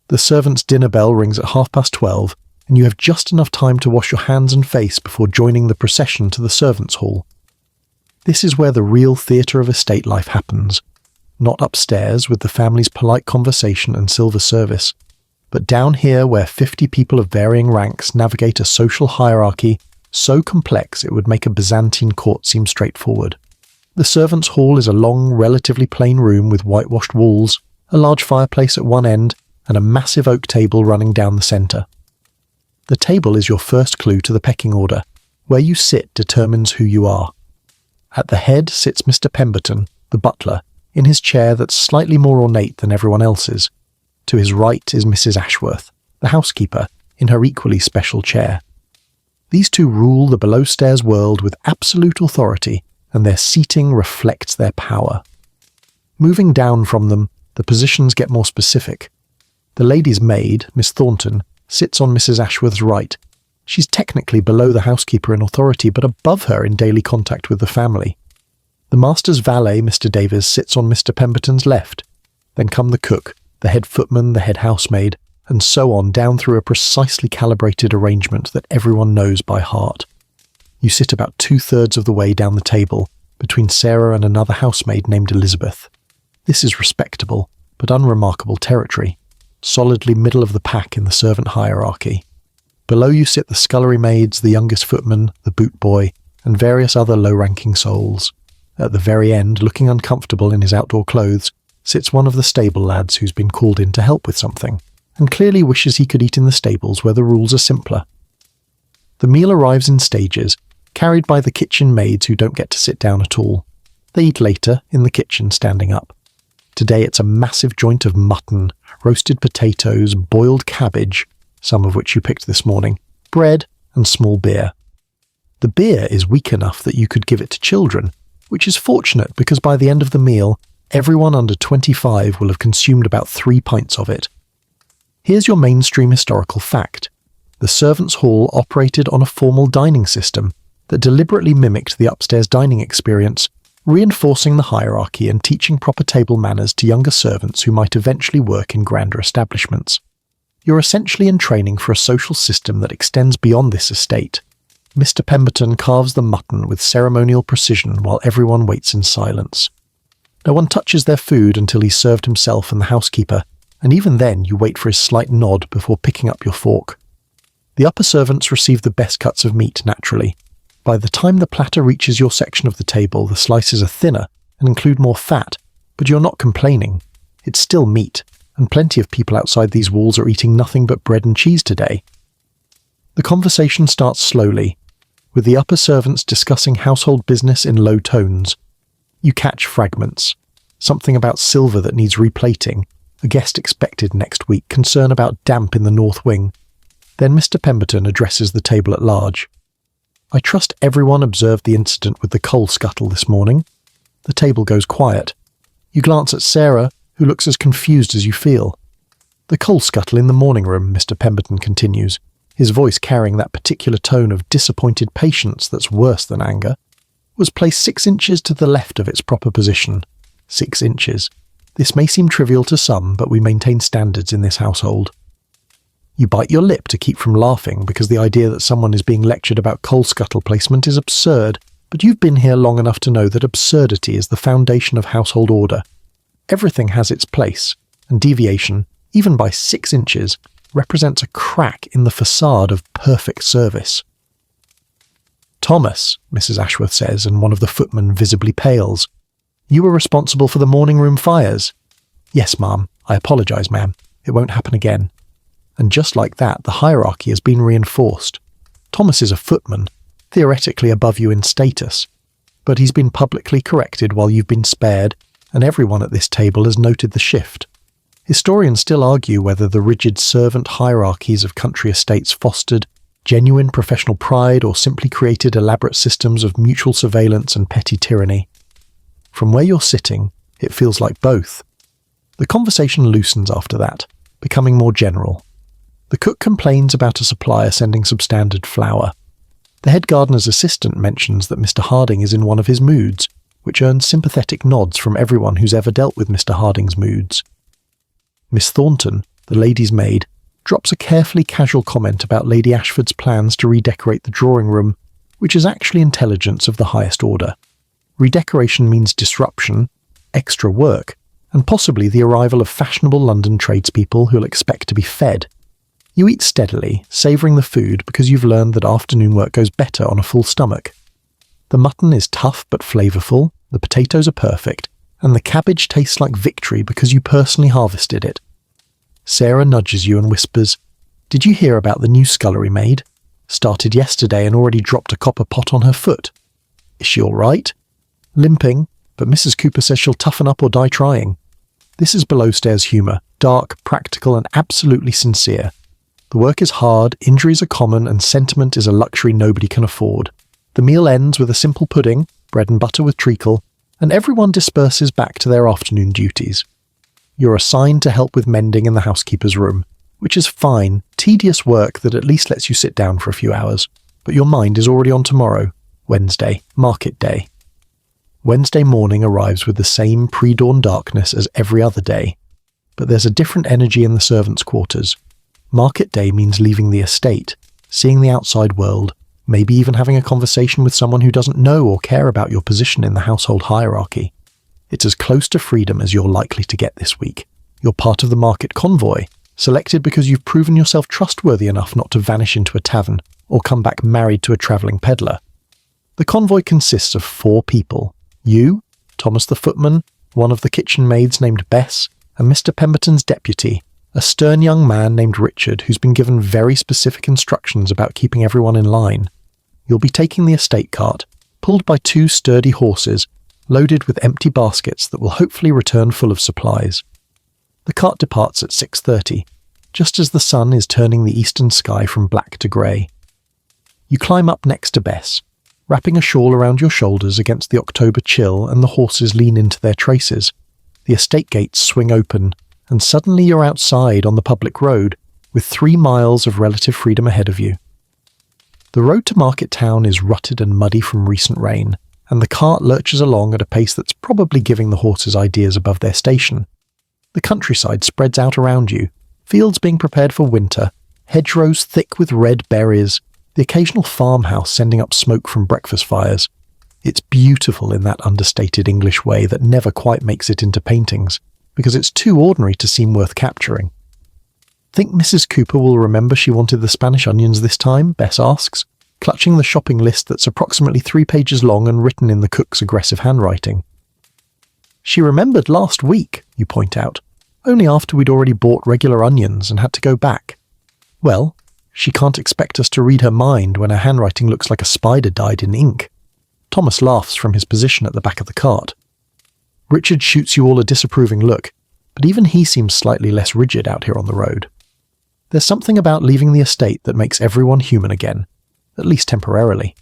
The servant's dinner bell rings at 12:30, and you have just enough time to wash your hands and face before joining the procession to the servants' hall. This is where the real theatre of estate life happens. not upstairs with the family's polite conversation and silver service, but down here where 50 people of varying ranks navigate a social hierarchy so complex it would make a Byzantine court seem straightforward. The servants' hall is a long, relatively plain room with whitewashed walls, a large fireplace at one end, and a massive oak table running down the centre. The table is your first clue to the pecking order. Where you sit determines who you are. At the head sits Mr. Pemberton, the butler, in his chair that's slightly more ornate than everyone else's. To his right is Mrs. Ashworth, the housekeeper, in her equally special chair. These two rule the below-stairs world with absolute authority, and their seating reflects their power. Moving down from them, the positions get more specific. The lady's maid, Miss Thornton, sits on Mrs. Ashworth's right. She's technically below the housekeeper in authority, but above her in daily contact with the family. The master's valet, Mr. Davies, sits on Mr. Pemberton's left. Then come the cook, the head footman, the head housemaid, and so on down through a precisely calibrated arrangement that everyone knows by heart. You sit about 2/3 of the way down the table, between Sarah and another housemaid named Elizabeth. This is respectable, but unremarkable territory, solidly middle of the pack in the servant hierarchy. Below you sit the scullery maids, the youngest footman, the boot boy, and various other low-ranking souls. At the very end, looking uncomfortable in his outdoor clothes, sits one of the stable lads who's been called in to help with something, and clearly wishes he could eat in the stables where the rules are simpler. The meal arrives in stages, carried by the kitchen maids who don't get to sit down at all. They eat later, in the kitchen, standing up. Today it's a massive joint of mutton, roasted potatoes, boiled cabbage, some of which you picked this morning, bread, and small beer. The beer is weak enough that you could give it to children, which is fortunate because by the end of the meal, everyone under 25 will have consumed about 3 pints of it. Here's your mainstream historical fact. The servants' hall operated on a formal dining system that deliberately mimicked the upstairs dining experience, reinforcing the hierarchy and teaching proper table manners to younger servants who might eventually work in grander establishments. You're essentially in training for a social system that extends beyond this estate. Mr. Pemberton carves the mutton with ceremonial precision while everyone waits in silence. No one touches their food until he's served himself and the housekeeper, and even then you wait for his slight nod before picking up your fork. The upper servants receive the best cuts of meat, naturally. By the time the platter reaches your section of the table, the slices are thinner and include more fat, but you're not complaining. It's still meat, and plenty of people outside these walls are eating nothing but bread and cheese today. The conversation starts slowly, with the upper servants discussing household business in low tones. You catch fragments. Something about silver that needs replating, a guest expected next week, concern about damp in the north wing. Then Mr. Pemberton addresses the table at large. I trust everyone observed the incident with the coal scuttle this morning. The table goes quiet. You glance at Sarah, who looks as confused as you feel. The coal scuttle in the morning room, Mr. Pemberton continues, his voice carrying that particular tone of disappointed patience that's worse than anger, was placed 6 inches to the left of its proper position. 6 inches. This may seem trivial to some, but we maintain standards in this household. You bite your lip to keep from laughing because the idea that someone is being lectured about coal scuttle placement is absurd, but you've been here long enough to know that absurdity is the foundation of household order. Everything has its place, and deviation, even by 6 inches, represents a crack in the facade of perfect service. Thomas, Mrs. Ashworth says, and one of the footmen visibly pales. You were responsible for the morning room fires. Yes, ma'am. I apologise, ma'am. It won't happen again. And just like that, the hierarchy has been reinforced. Thomas is a footman, theoretically above you in status, but he's been publicly corrected while you've been spared, and everyone at this table has noted the shift. Historians still argue whether the rigid servant hierarchies of country estates fostered genuine professional pride or simply created elaborate systems of mutual surveillance and petty tyranny. From where you're sitting, it feels like both. The conversation loosens after that, becoming more general. The cook complains about a supplier sending substandard flour. The head gardener's assistant mentions that Mr. Harding is in one of his moods, which earns sympathetic nods from everyone who's ever dealt with Mr. Harding's moods. Miss Thornton, the lady's maid, drops a carefully casual comment about Lady Ashford's plans to redecorate the drawing room, which is actually intelligence of the highest order. Redecoration means disruption, extra work, and possibly the arrival of fashionable London tradespeople who'll expect to be fed. You eat steadily, savouring the food because you've learned that afternoon work goes better on a full stomach. The mutton is tough but flavourful, the potatoes are perfect, and the cabbage tastes like victory because you personally harvested it. Sarah nudges you and whispers, "Did you hear about the new scullery maid? Started yesterday and already dropped a copper pot on her foot. Is she all right? Limping, but Mrs. Cooper says she'll toughen up or die trying." This is below-stairs humour, dark, practical and absolutely sincere. The work is hard, injuries are common, and sentiment is a luxury nobody can afford. The meal ends with a simple pudding, bread and butter with treacle, and everyone disperses back to their afternoon duties. You're assigned to help with mending in the housekeeper's room, which is fine, tedious work that at least lets you sit down for a few hours. But your mind is already on tomorrow, Wednesday, market day. Wednesday morning arrives with the same pre-dawn darkness as every other day, but there's a different energy in the servants' quarters. Market day means leaving the estate, seeing the outside world, maybe even having a conversation with someone who doesn't know or care about your position in the household hierarchy. It's as close to freedom as you're likely to get this week. You're part of the market convoy, selected because you've proven yourself trustworthy enough not to vanish into a tavern or come back married to a travelling peddler. The convoy consists of 4 people. You, Thomas the footman, one of the kitchen maids named Bess, and Mr. Pemberton's deputy, a stern young man named Richard who's been given very specific instructions about keeping everyone in line. You'll be taking the estate cart, pulled by 2 sturdy horses, loaded with empty baskets that will hopefully return full of supplies. The cart departs at 6:30, just as the sun is turning the eastern sky from black to grey. You climb up next to Bess, wrapping a shawl around your shoulders against the October chill, and the horses lean into their traces. The estate gates swing open, and suddenly you're outside on the public road, with 3 miles of relative freedom ahead of you. The road to Market Town is rutted and muddy from recent rain, and the cart lurches along at a pace that's probably giving the horses ideas above their station. The countryside spreads out around you, fields being prepared for winter, hedgerows thick with red berries, the occasional farmhouse sending up smoke from breakfast fires. It's beautiful in that understated English way that never quite makes it into paintings, because it's too ordinary to seem worth capturing. "Think Mrs. Cooper will remember she wanted the Spanish onions this time?" Bess asks, clutching the shopping list that's approximately 3 pages long and written in the cook's aggressive handwriting. "She remembered last week," you point out, "only after we'd already bought regular onions and had to go back." "Well, she can't expect us to read her mind when her handwriting looks like a spider dyed in ink." Thomas laughs from his position at the back of the cart. Richard shoots you all a disapproving look, but even he seems slightly less rigid out here on the road. There's something about leaving the estate that makes everyone human again, at least temporarily.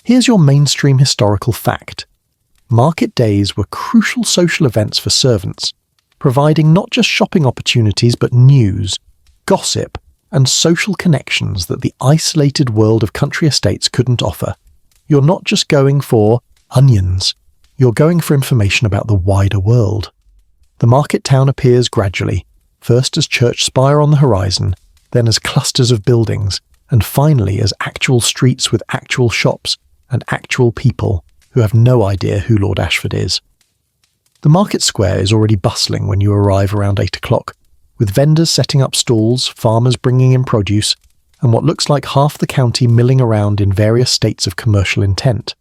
Here's your mainstream historical fact. Market days were crucial social events for servants, providing not just shopping opportunities but news, gossip, and social connections that the isolated world of country estates couldn't offer. You're not just going for onions, you're going for information about the wider world. The market town appears gradually, first as church spire on the horizon, then as clusters of buildings, and finally as actual streets with actual shops and actual people who have no idea who Lord Ashford is. The market square is already bustling when you arrive around 8 o'clock, with vendors setting up stalls, farmers bringing in produce, and what looks like half the county milling around in various states of commercial intent.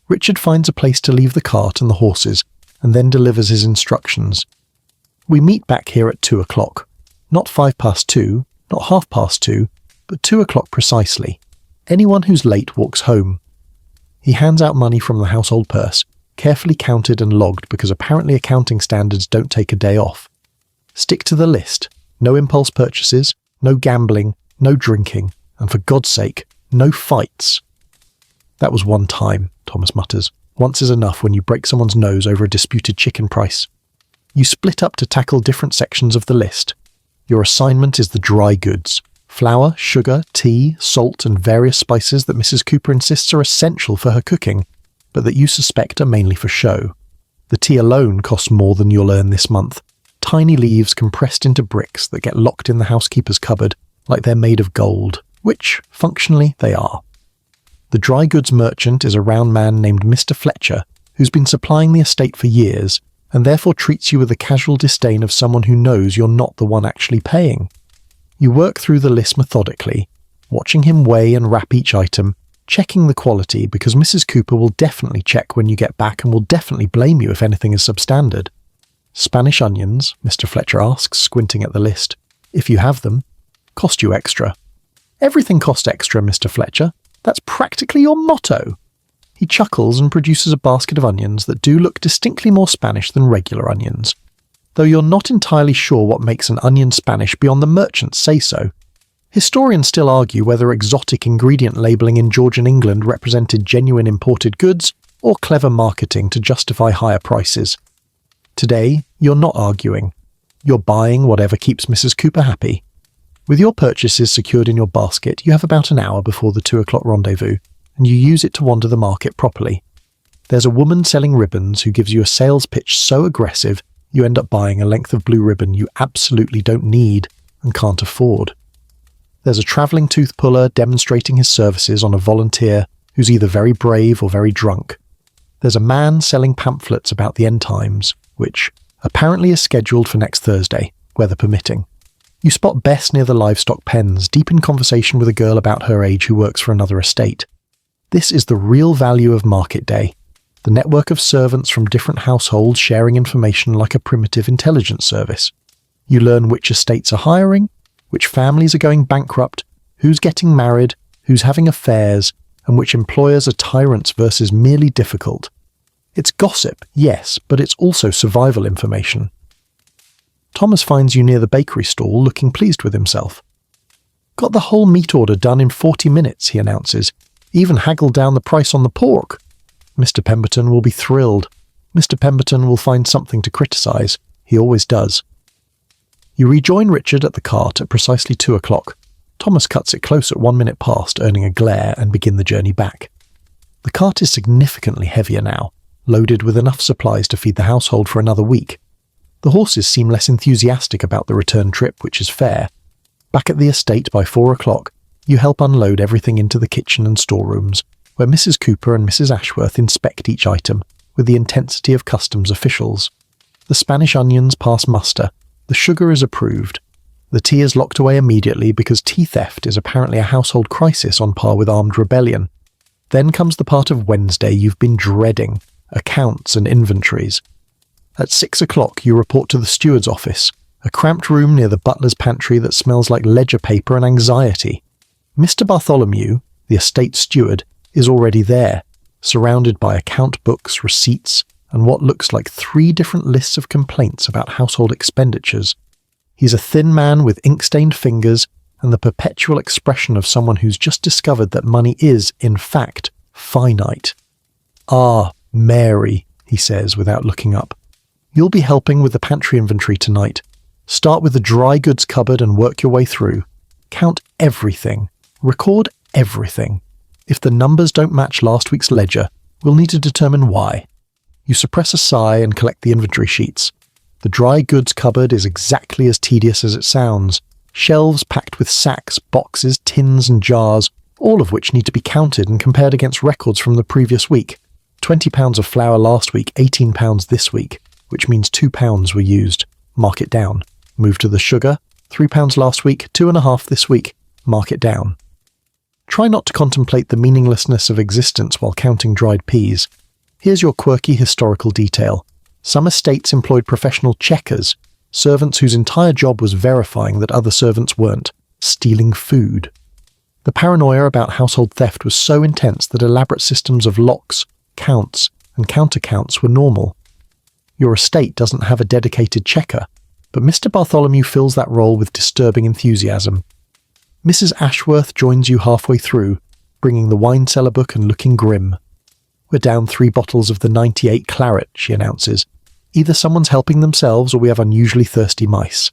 Richard finds a place to leave the cart and the horses, and then delivers his instructions. "We meet back here at 2 o'clock. Not 2:05, not 2:30, but 2 o'clock precisely. Anyone who's late walks home." He hands out money from the household purse, carefully counted and logged because apparently accounting standards don't take a day off. "Stick to the list. No impulse purchases, no gambling, no drinking, and for God's sake, no fights." "That was one time," Thomas mutters. "Once is enough when you break someone's nose over a disputed chicken price." You split up to tackle different sections of the list. Your assignment is the dry goods. Flour, sugar, tea, salt, and various spices that Mrs. Cooper insists are essential for her cooking, but that you suspect are mainly for show. The tea alone costs more than you'll earn this month. Tiny leaves compressed into bricks that get locked in the housekeeper's cupboard like they're made of gold, which, functionally, they are. The dry goods merchant is a round man named Mr. Fletcher, who's been supplying the estate for years, and therefore treats you with the casual disdain of someone who knows you're not the one actually paying. You work through the list methodically, watching him weigh and wrap each item, checking the quality because Mrs. Cooper will definitely check when you get back and will definitely blame you if anything is substandard. Spanish onions, Mr. Fletcher asks, squinting at the list, if you have them, cost you extra. Everything costs extra, Mr. Fletcher. That's practically your motto. He chuckles and produces a basket of onions that do look distinctly more Spanish than regular onions. Though you're not entirely sure what makes an onion Spanish beyond the merchants say so. Historians still argue whether exotic ingredient labelling in Georgian England represented genuine imported goods or clever marketing to justify higher prices. Today, you're not arguing. You're buying whatever keeps Mrs. Cooper happy. With your purchases secured in your basket, you have about an hour before the 2 o'clock rendezvous, and you use it to wander the market properly. There's a woman selling ribbons who gives you a sales pitch so aggressive you end up buying a length of blue ribbon you absolutely don't need and can't afford. There's a travelling tooth puller demonstrating his services on a volunteer who's either very brave or very drunk. There's a man selling pamphlets about the end times, which apparently is scheduled for next Thursday, weather permitting. You spot Bess near the livestock pens, deep in conversation with a girl about her age who works for another estate. This is the real value of market day. The network of servants from different households sharing information like a primitive intelligence service. You learn which estates are hiring, which families are going bankrupt, who's getting married, who's having affairs, and which employers are tyrants versus merely difficult. It's gossip, yes, but it's also survival information. Thomas finds you near the bakery stall, looking pleased with himself. Got the whole meat order done in 40 minutes, he announces. Even haggled down the price on the pork. Mr. Pemberton will be thrilled. Mr. Pemberton will find something to criticise. He always does. You rejoin Richard at the cart at precisely 2 o'clock. Thomas cuts it close at 1 minute past, earning a glare, and begin the journey back. The cart is significantly heavier now, loaded with enough supplies to feed the household for another week. The horses seem less enthusiastic about the return trip, which is fair. Back at the estate by 4 o'clock, you help unload everything into the kitchen and storerooms, where Mrs. Cooper and Mrs. Ashworth inspect each item with the intensity of customs officials. The Spanish onions pass muster. The sugar is approved. The tea is locked away immediately because tea theft is apparently a household crisis on par with armed rebellion. Then comes the part of Wednesday you've been dreading, accounts and inventories. At 6 o'clock you report to the steward's office, a cramped room near the butler's pantry that smells like ledger paper and anxiety. Mr. Bartholomew, the estate steward, is already there, surrounded by account books, receipts, and what looks like 3 different lists of complaints about household expenditures. He's a thin man with ink-stained fingers and the perpetual expression of someone who's just discovered that money is, in fact, finite. "Ah, Mary," he says without looking up. "You'll be helping with the pantry inventory tonight. Start with the dry goods cupboard and work your way through. Count everything. Record everything. If the numbers don't match last week's ledger, we'll need to determine why." You suppress a sigh and collect the inventory sheets. The dry goods cupboard is exactly as tedious as it sounds. Shelves packed with sacks, boxes, tins and jars, all of which need to be counted and compared against records from the previous week. 20 pounds of flour last week, 18 pounds this week, which means 2 pounds were used. Mark it down. Move to the sugar. 3 pounds last week, 2.5 this week. Mark it down. Try not to contemplate the meaninglessness of existence while counting dried peas. Here's your quirky historical detail. Some estates employed professional checkers, servants whose entire job was verifying that other servants weren't, stealing food. The paranoia about household theft was so intense that elaborate systems of locks, counts, and counter-counts were normal. Your estate doesn't have a dedicated checker, but Mr. Bartholomew fills that role with disturbing enthusiasm. Mrs. Ashworth joins you halfway through, bringing the wine cellar book and looking grim. "We're down 3 bottles of the 98 claret," she announces. "Either someone's helping themselves or we have unusually thirsty mice."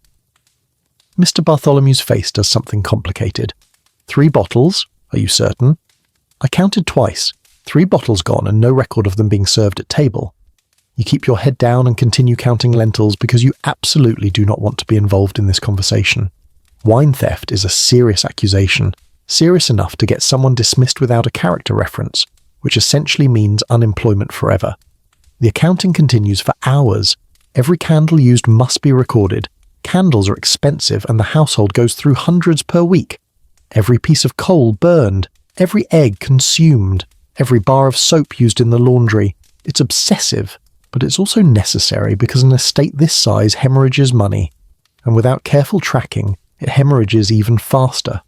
Mr. Bartholomew's face does something complicated. 3 bottles? Are you certain? I counted twice. 3 bottles gone and no record of them being served at table. You keep your head down and continue counting lentils because you absolutely do not want to be involved in this conversation. Wine theft is a serious accusation, serious enough to get someone dismissed without a character reference, which essentially means unemployment forever. The accounting continues for hours, Every candle used must be recorded. Candles are expensive and the household goes through hundreds per week. Every piece of coal burned, every egg consumed, every bar of soap used in the laundry. It's obsessive, but it's also necessary because an estate this size hemorrhages money, and without careful tracking, it hemorrhages even faster.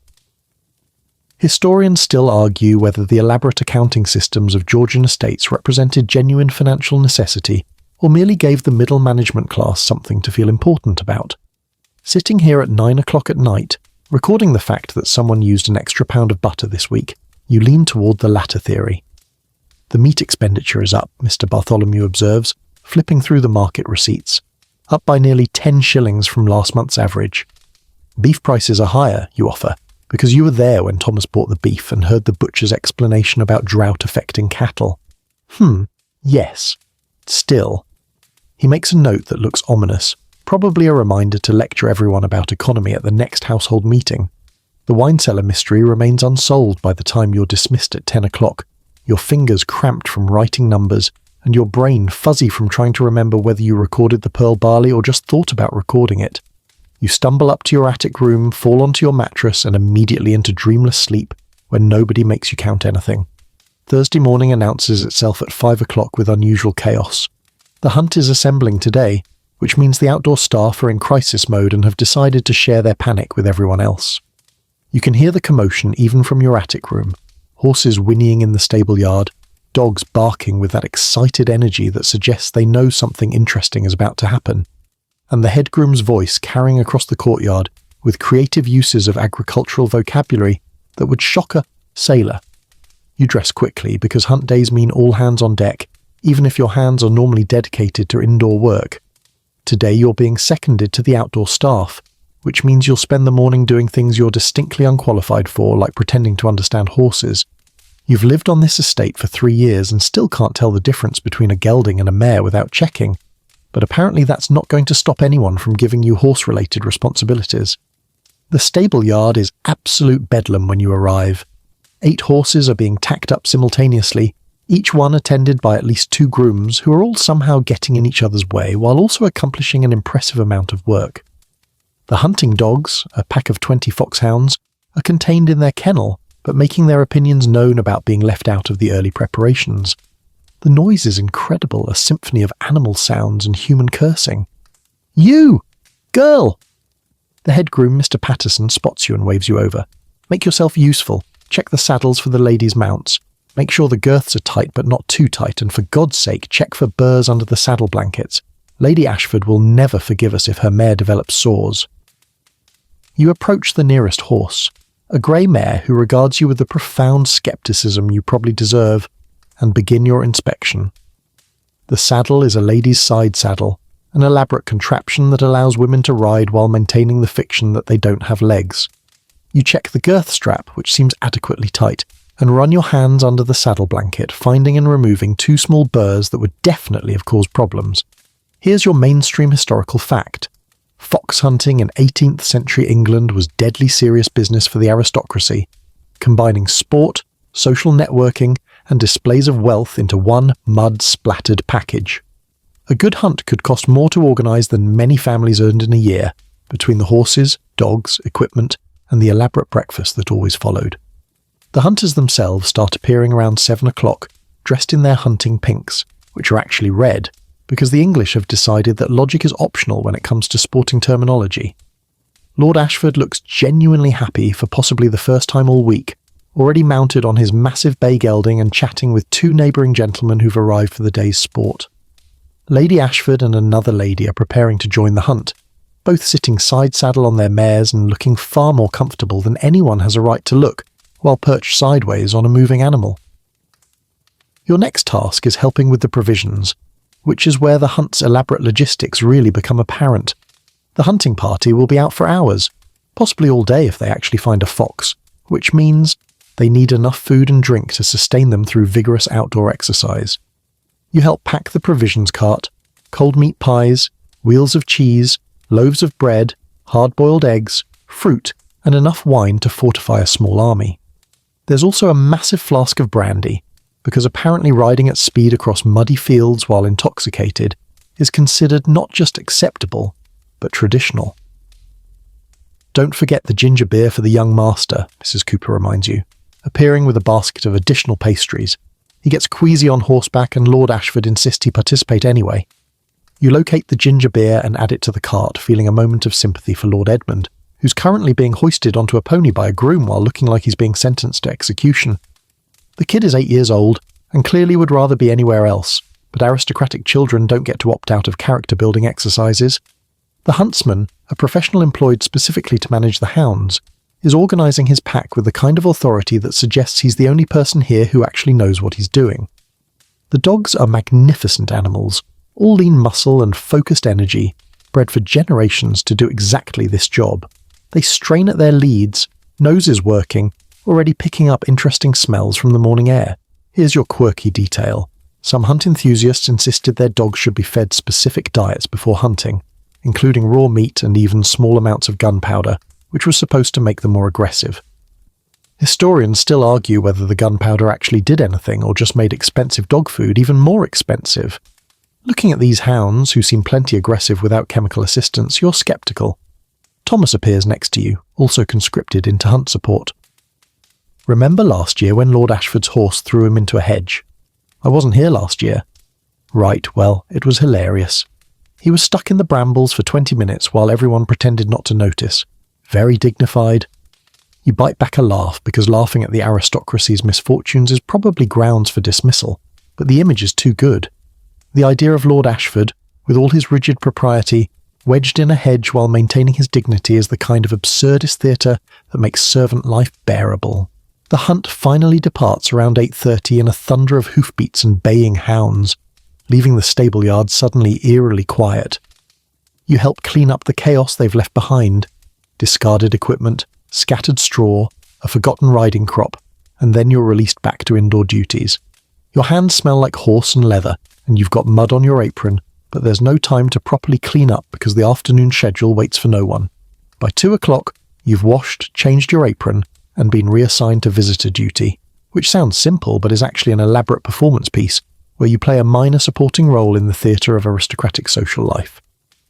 Historians still argue whether the elaborate accounting systems of Georgian estates represented genuine financial necessity or merely gave the middle management class something to feel important about. Sitting here at 9 o'clock at night, recording the fact that someone used an extra pound of butter this week, you lean toward the latter theory. The meat expenditure is up, Mr. Bartholomew observes, flipping through the market receipts, up by nearly 10 shillings from last month's average. Beef prices are higher, you offer, because you were there when Thomas bought the beef and heard the butcher's explanation about drought affecting cattle. Yes. Still. He makes a note that looks ominous, probably a reminder to lecture everyone about economy at the next household meeting. The wine cellar mystery remains unsolved by the time you're dismissed at 10 o'clock, your fingers cramped from writing numbers, and your brain fuzzy from trying to remember whether you recorded the pearl barley or just thought about recording it. You stumble up to your attic room, fall onto your mattress, and immediately into dreamless sleep when nobody makes you count anything. Thursday morning announces itself at 5 o'clock with unusual chaos. The hunt is assembling today, which means the outdoor staff are in crisis mode and have decided to share their panic with everyone else. You can hear the commotion even from your attic room. Horses whinnying in the stable yard, dogs barking with that excited energy that suggests they know something interesting is about to happen, and the head groom's voice carrying across the courtyard with creative uses of agricultural vocabulary that would shock a sailor. You dress quickly because hunt days mean all hands on deck, even if your hands are normally dedicated to indoor work. Today you're being seconded to the outdoor staff, which means you'll spend the morning doing things you're distinctly unqualified for, like pretending to understand horses. You've lived on this estate for 3 years and still can't tell the difference between a gelding and a mare without checking, but apparently that's not going to stop anyone from giving you horse-related responsibilities. The stable yard is absolute bedlam when you arrive. 8 horses are being tacked up simultaneously, each one attended by at least 2 grooms who are all somehow getting in each other's way while also accomplishing an impressive amount of work. The hunting dogs, a pack of 20 foxhounds, are contained in their kennel, but making their opinions known about being left out of the early preparations. The noise is incredible, a symphony of animal sounds and human cursing. You! Girl! The head groom, Mr. Patterson, spots you and waves you over. Make yourself useful. Check the saddles for the ladies' mounts. Make sure the girths are tight but not too tight, and for God's sake, check for burrs under the saddle blankets. Lady Ashford will never forgive us if her mare develops sores. You approach the nearest horse, a grey mare who regards you with the profound scepticism you probably deserve, and begin your inspection. The saddle is a lady's side saddle, an elaborate contraption that allows women to ride while maintaining the fiction that they don't have legs. You check the girth strap, which seems adequately tight, and run your hands under the saddle blanket, finding and removing 2 small burrs that would definitely have caused problems. Here's your mainstream historical fact. Fox hunting in 18th century England was deadly serious business for the aristocracy, combining sport, social networking, and displays of wealth into one mud-splattered package. A good hunt could cost more to organise than many families earned in a year, between the horses, dogs, equipment, and the elaborate breakfast that always followed. The hunters themselves start appearing around 7 o'clock, dressed in their hunting pinks, which are actually red, because the English have decided that logic is optional when it comes to sporting terminology. Lord Ashford looks genuinely happy for possibly the first time all week, already mounted on his massive bay gelding and chatting with 2 neighbouring gentlemen who've arrived for the day's sport. Lady Ashford and another lady are preparing to join the hunt, both sitting side saddle on their mares and looking far more comfortable than anyone has a right to look, while perched sideways on a moving animal. Your next task is helping with the provisions, which is where the hunt's elaborate logistics really become apparent. The hunting party will be out for hours, possibly all day if they actually find a fox, which means they need enough food and drink to sustain them through vigorous outdoor exercise. You help pack the provisions cart, cold meat pies, wheels of cheese, loaves of bread, hard-boiled eggs, fruit, and enough wine to fortify a small army. There's also a massive flask of brandy, because apparently riding at speed across muddy fields while intoxicated is considered not just acceptable, but traditional. Don't forget the ginger beer for the young master, Mrs. Cooper reminds you, appearing with a basket of additional pastries. He gets queasy on horseback and Lord Ashford insists he participate anyway. You locate the ginger beer and add it to the cart, feeling a moment of sympathy for Lord Edmund, who's currently being hoisted onto a pony by a groom while looking like he's being sentenced to execution. The kid is 8 years old and clearly would rather be anywhere else, but aristocratic children don't get to opt out of character-building exercises. The huntsman, a professional employed specifically to manage the hounds, is organising his pack with the kind of authority that suggests he's the only person here who actually knows what he's doing. The dogs are magnificent animals, all lean muscle and focused energy, bred for generations to do exactly this job. They strain at their leads, noses working, already picking up interesting smells from the morning air. Here's your quirky detail. Some hunt enthusiasts insisted their dogs should be fed specific diets before hunting, including raw meat and even small amounts of gunpowder, which was supposed to make them more aggressive. Historians still argue whether the gunpowder actually did anything or just made expensive dog food even more expensive. Looking at these hounds, who seem plenty aggressive without chemical assistance, you're sceptical. Thomas appears next to you, also conscripted into hunt support. Remember last year when Lord Ashford's horse threw him into a hedge? I wasn't here last year. Right, well, it was hilarious. He was stuck in the brambles for 20 minutes while everyone pretended not to notice. Very dignified. You bite back a laugh because laughing at the aristocracy's misfortunes is probably grounds for dismissal, but the image is too good. The idea of Lord Ashford, with all his rigid propriety, wedged in a hedge while maintaining his dignity is the kind of absurdist theatre that makes servant life bearable. The hunt finally departs around 8:30 in a thunder of hoofbeats and baying hounds, leaving the stable yard suddenly eerily quiet. You help clean up the chaos they've left behind: discarded equipment, scattered straw, a forgotten riding crop, and then you're released back to indoor duties. Your hands smell like horse and leather, and you've got mud on your apron, but there's no time to properly clean up because the afternoon schedule waits for no one. By 2 o'clock, you've washed, changed your apron, and been reassigned to visitor duty, which sounds simple but is actually an elaborate performance piece where you play a minor supporting role in the theatre of aristocratic social life.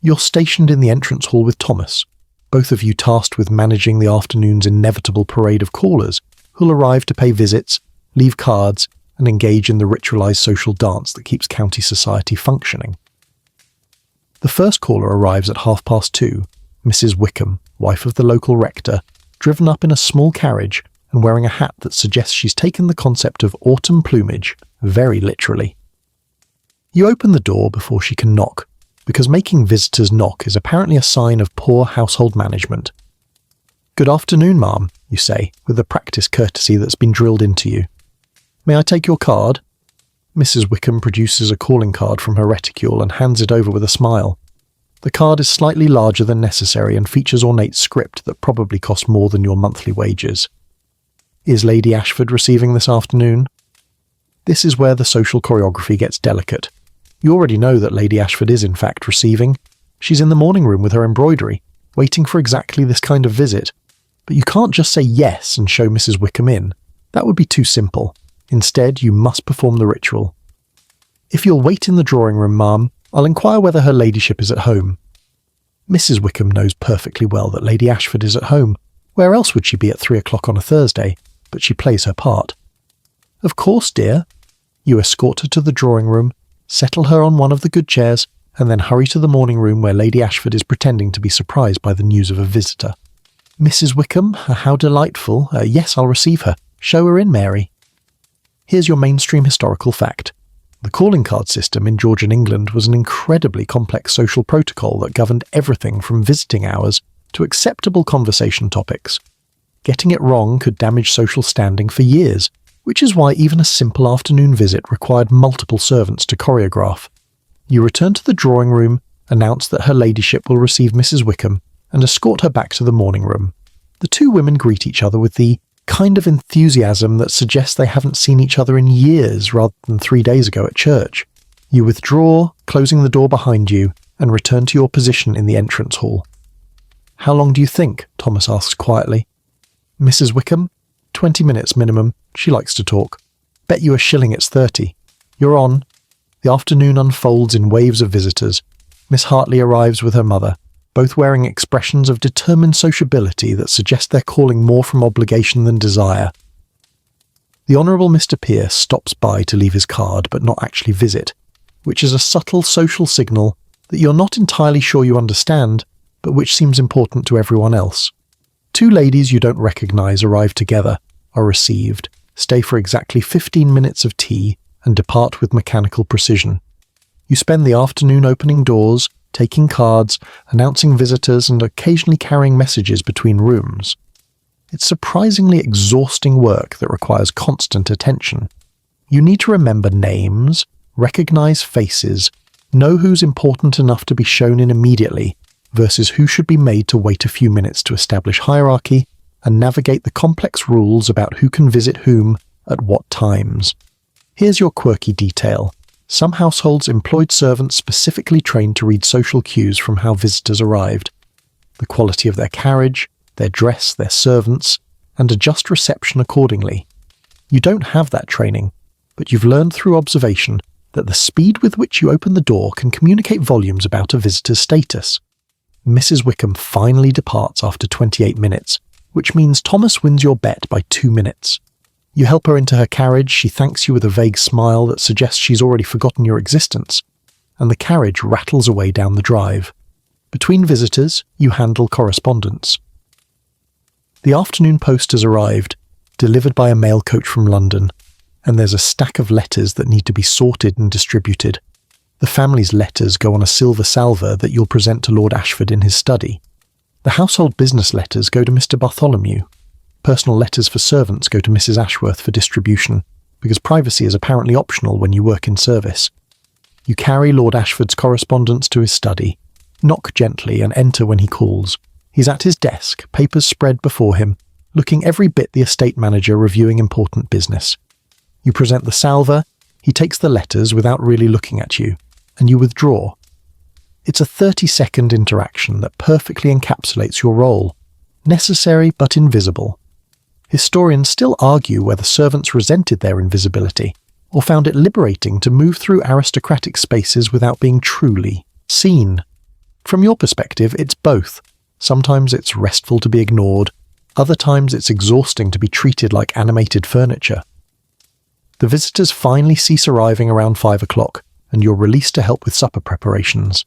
You're stationed in the entrance hall with Thomas, both of you tasked with managing the afternoon's inevitable parade of callers who'll arrive to pay visits, leave cards, and engage in the ritualised social dance that keeps county society functioning. The first caller arrives at 2:30, Mrs. Wickham, wife of the local rector, driven up in a small carriage and wearing a hat that suggests she's taken the concept of autumn plumage very literally. You open the door before she can knock, because making visitors knock is apparently a sign of poor household management. "Good afternoon, ma'am," you say, with the practiced courtesy that's been drilled into you. "May I take your card?" Mrs. Wickham produces a calling card from her reticule and hands it over with a smile. The card is slightly larger than necessary and features ornate script that probably costs more than your monthly wages. "Is Lady Ashford receiving this afternoon?" This is where the social choreography gets delicate. You already know that Lady Ashford is in fact receiving. She's in the morning room with her embroidery, waiting for exactly this kind of visit. But you can't just say yes and show Mrs. Wickham in. That would be too simple. Instead, you must perform the ritual. "If you'll wait in the drawing room, ma'am, I'll inquire whether her ladyship is at home." Mrs. Wickham knows perfectly well that Lady Ashford is at home. Where else would she be at 3 o'clock on a Thursday? But she plays her part. "Of course, dear." You escort her to the drawing room, settle her on one of the good chairs, and then hurry to the morning room where Lady Ashford is pretending to be surprised by the news of a visitor. "Mrs. Wickham, how delightful. Yes, I'll receive her. Show her in, Mary." Here's your mainstream historical fact. The calling card system in Georgian England was an incredibly complex social protocol that governed everything from visiting hours to acceptable conversation topics. Getting it wrong could damage social standing for years, which is why even a simple afternoon visit required multiple servants to choreograph. You return to the drawing room, announce that her ladyship will receive Mrs. Wickham, and escort her back to the morning room. The two women greet each other with the kind of enthusiasm that suggests they haven't seen each other in years rather than 3 days ago at church. You withdraw, closing the door behind you, and return to your position in the entrance hall. "How long do you think?" Thomas asks quietly. "Mrs. Wickham? 20 minutes minimum. She likes to talk. Bet you a shilling it's 30. You're on." The afternoon unfolds in waves of visitors. Miss Hartley arrives with her mother, both wearing expressions of determined sociability that suggest they're calling more from obligation than desire. The Honourable Mr. Pierce stops by to leave his card but not actually visit, which is a subtle social signal that you're not entirely sure you understand, but which seems important to everyone else. Two ladies you don't recognise arrive together, are received, stay for exactly 15 minutes of tea, and depart with mechanical precision. You spend the afternoon opening doors, taking cards, announcing visitors, and occasionally carrying messages between rooms. It's surprisingly exhausting work that requires constant attention. You need to remember names, recognise faces, know who's important enough to be shown in immediately versus who should be made to wait a few minutes to establish hierarchy, and navigate the complex rules about who can visit whom at what times. Here's your quirky detail. Some households employed servants specifically trained to read social cues from how visitors arrived, the quality of their carriage, their dress, their servants, and adjust reception accordingly. You don't have that training, but you've learned through observation that the speed with which you open the door can communicate volumes about a visitor's status. Mrs. Wickham finally departs after 28 minutes, which means Thomas wins your bet by 2 minutes. You help her into her carriage, she thanks you with a vague smile that suggests she's already forgotten your existence, and the carriage rattles away down the drive. Between visitors, you handle correspondence. The afternoon post has arrived, delivered by a mail coach from London, and there's a stack of letters that need to be sorted and distributed. The family's letters go on a silver salver that you'll present to Lord Ashford in his study. The household business letters go to Mr. Bartholomew. Personal letters for servants go to Mrs. Ashworth for distribution, because privacy is apparently optional when you work in service. You carry Lord Ashford's correspondence to his study, knock gently and enter when he calls. He's at his desk, papers spread before him, looking every bit the estate manager reviewing important business. You present the salver, he takes the letters without really looking at you, and you withdraw. It's a 30-second interaction that perfectly encapsulates your role, necessary but invisible. Historians still argue whether servants resented their invisibility, or found it liberating to move through aristocratic spaces without being truly seen. From your perspective, it's both. Sometimes it's restful to be ignored, other times it's exhausting to be treated like animated furniture. The visitors finally cease arriving around 5 o'clock, and you're released to help with supper preparations.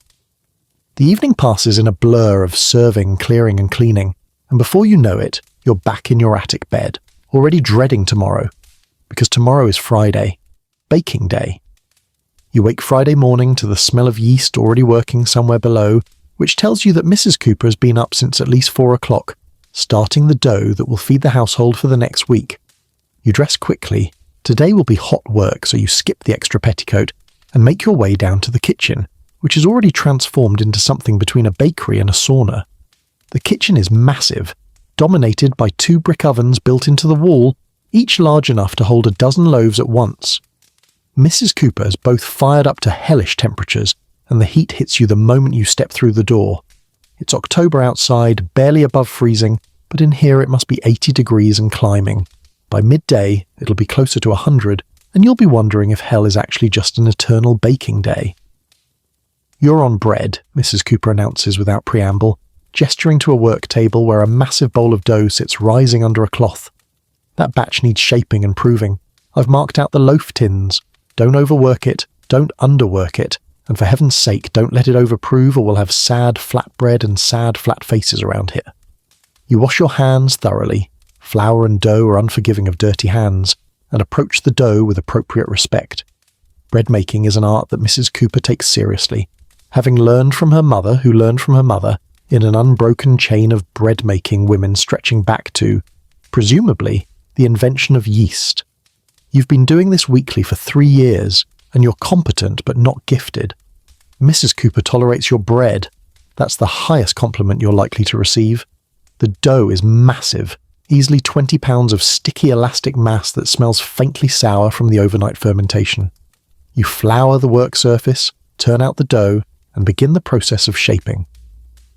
The evening passes in a blur of serving, clearing and cleaning, and before you know it, you're back in your attic bed, already dreading tomorrow, because tomorrow is Friday, baking day. You wake Friday morning to the smell of yeast already working somewhere below, which tells you that Mrs. Cooper has been up since at least 4 o'clock, starting the dough that will feed the household for the next week. You dress quickly. Today will be hot work, so you skip the extra petticoat and make your way down to the kitchen, which is already transformed into something between a bakery and a sauna. The kitchen is massive, dominated by 2 brick ovens built into the wall, each large enough to hold a dozen loaves at once. Mrs. Cooper is both fired up to hellish temperatures, and the heat hits you the moment you step through the door. It's October outside, barely above freezing, but in here it must be 80 degrees and climbing. By midday, it'll be closer to 100, and you'll be wondering if hell is actually just an eternal baking day. You're on bread, Mrs. Cooper announces without preamble, gesturing to a work table where a massive bowl of dough sits rising under a cloth. That batch needs shaping and proving. I've marked out the loaf tins. Don't overwork it, don't underwork it, and for heaven's sake, don't let it overprove or we'll have sad flat bread and sad flat faces around here. You wash your hands thoroughly. Flour and dough are unforgiving of dirty hands, and approach the dough with appropriate respect. Bread making is an art that Mrs. Cooper takes seriously, having learned from her mother who learned from her mother, in an unbroken chain of bread-making women stretching back to, presumably, the invention of yeast. You've been doing this weekly for 3 years, and you're competent but not gifted. Mrs. Cooper tolerates your bread. That's the highest compliment you're likely to receive. The dough is massive, easily 20 pounds of sticky elastic mass that smells faintly sour from the overnight fermentation. You flour the work surface, turn out the dough, and begin the process of shaping.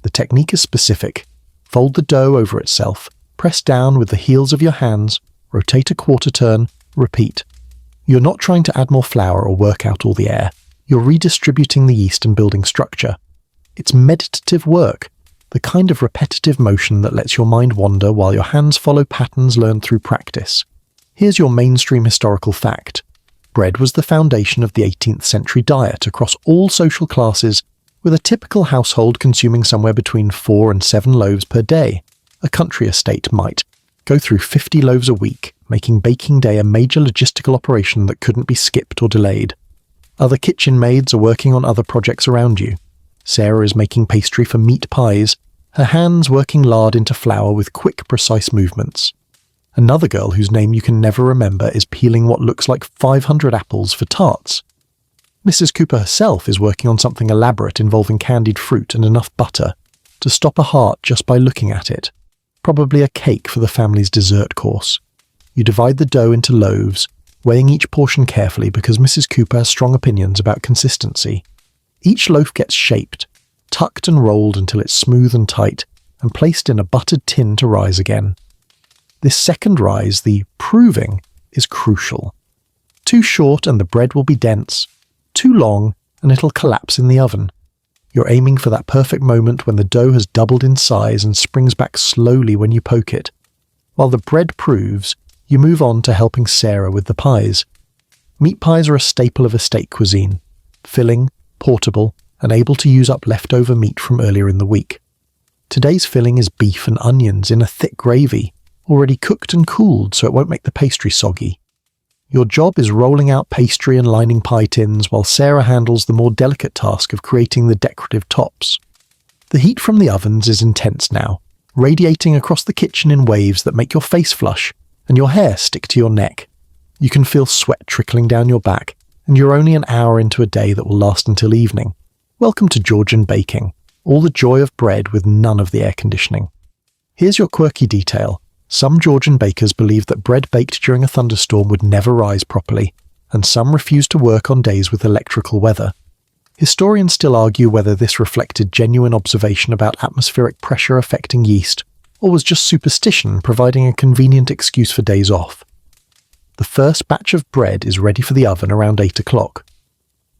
The technique is specific. Fold the dough over itself, press down with the heels of your hands, rotate a quarter turn, repeat. You're not trying to add more flour or work out all the air. You're redistributing the yeast and building structure. It's meditative work, the kind of repetitive motion that lets your mind wander while your hands follow patterns learned through practice. Here's your mainstream historical fact. Bread was the foundation of the 18th century diet across all social classes, with a typical household consuming somewhere between 4 and 7 loaves per day. A country estate might go through 50 loaves a week, making baking day a major logistical operation that couldn't be skipped or delayed. Other kitchen maids are working on other projects around you. Sarah is making pastry for meat pies, her hands working lard into flour with quick, precise movements. Another girl whose name you can never remember is peeling what looks like 500 apples for tarts. Mrs. Cooper herself is working on something elaborate involving candied fruit and enough butter to stop a heart just by looking at it. Probably a cake for the family's dessert course. You divide the dough into loaves, weighing each portion carefully because Mrs. Cooper has strong opinions about consistency. Each loaf gets shaped, tucked and rolled until it's smooth and tight, and placed in a buttered tin to rise again. This second rise, the proving, is crucial. Too short and the bread will be dense. Too long and it'll collapse in the oven. You're aiming for that perfect moment when the dough has doubled in size and springs back slowly when you poke it. While the bread proves, you move on to helping Sarah with the pies. Meat pies are a staple of estate cuisine. Filling, portable, and able to use up leftover meat from earlier in the week. Today's filling is beef and onions in a thick gravy, already cooked and cooled so it won't make the pastry soggy. Your job is rolling out pastry and lining pie tins while Sarah handles the more delicate task of creating the decorative tops. The heat from the ovens is intense now, radiating across the kitchen in waves that make your face flush and your hair stick to your neck. You can feel sweat trickling down your back, and you're only an hour into a day that will last until evening. Welcome to Georgian baking, all the joy of bread with none of the air conditioning. Here's your quirky detail. Some Georgian bakers believe that bread baked during a thunderstorm would never rise properly, and some refuse to work on days with electrical weather. Historians still argue whether this reflected genuine observation about atmospheric pressure affecting yeast, or was just superstition providing a convenient excuse for days off. The first batch of bread is ready for the oven around 8 o'clock.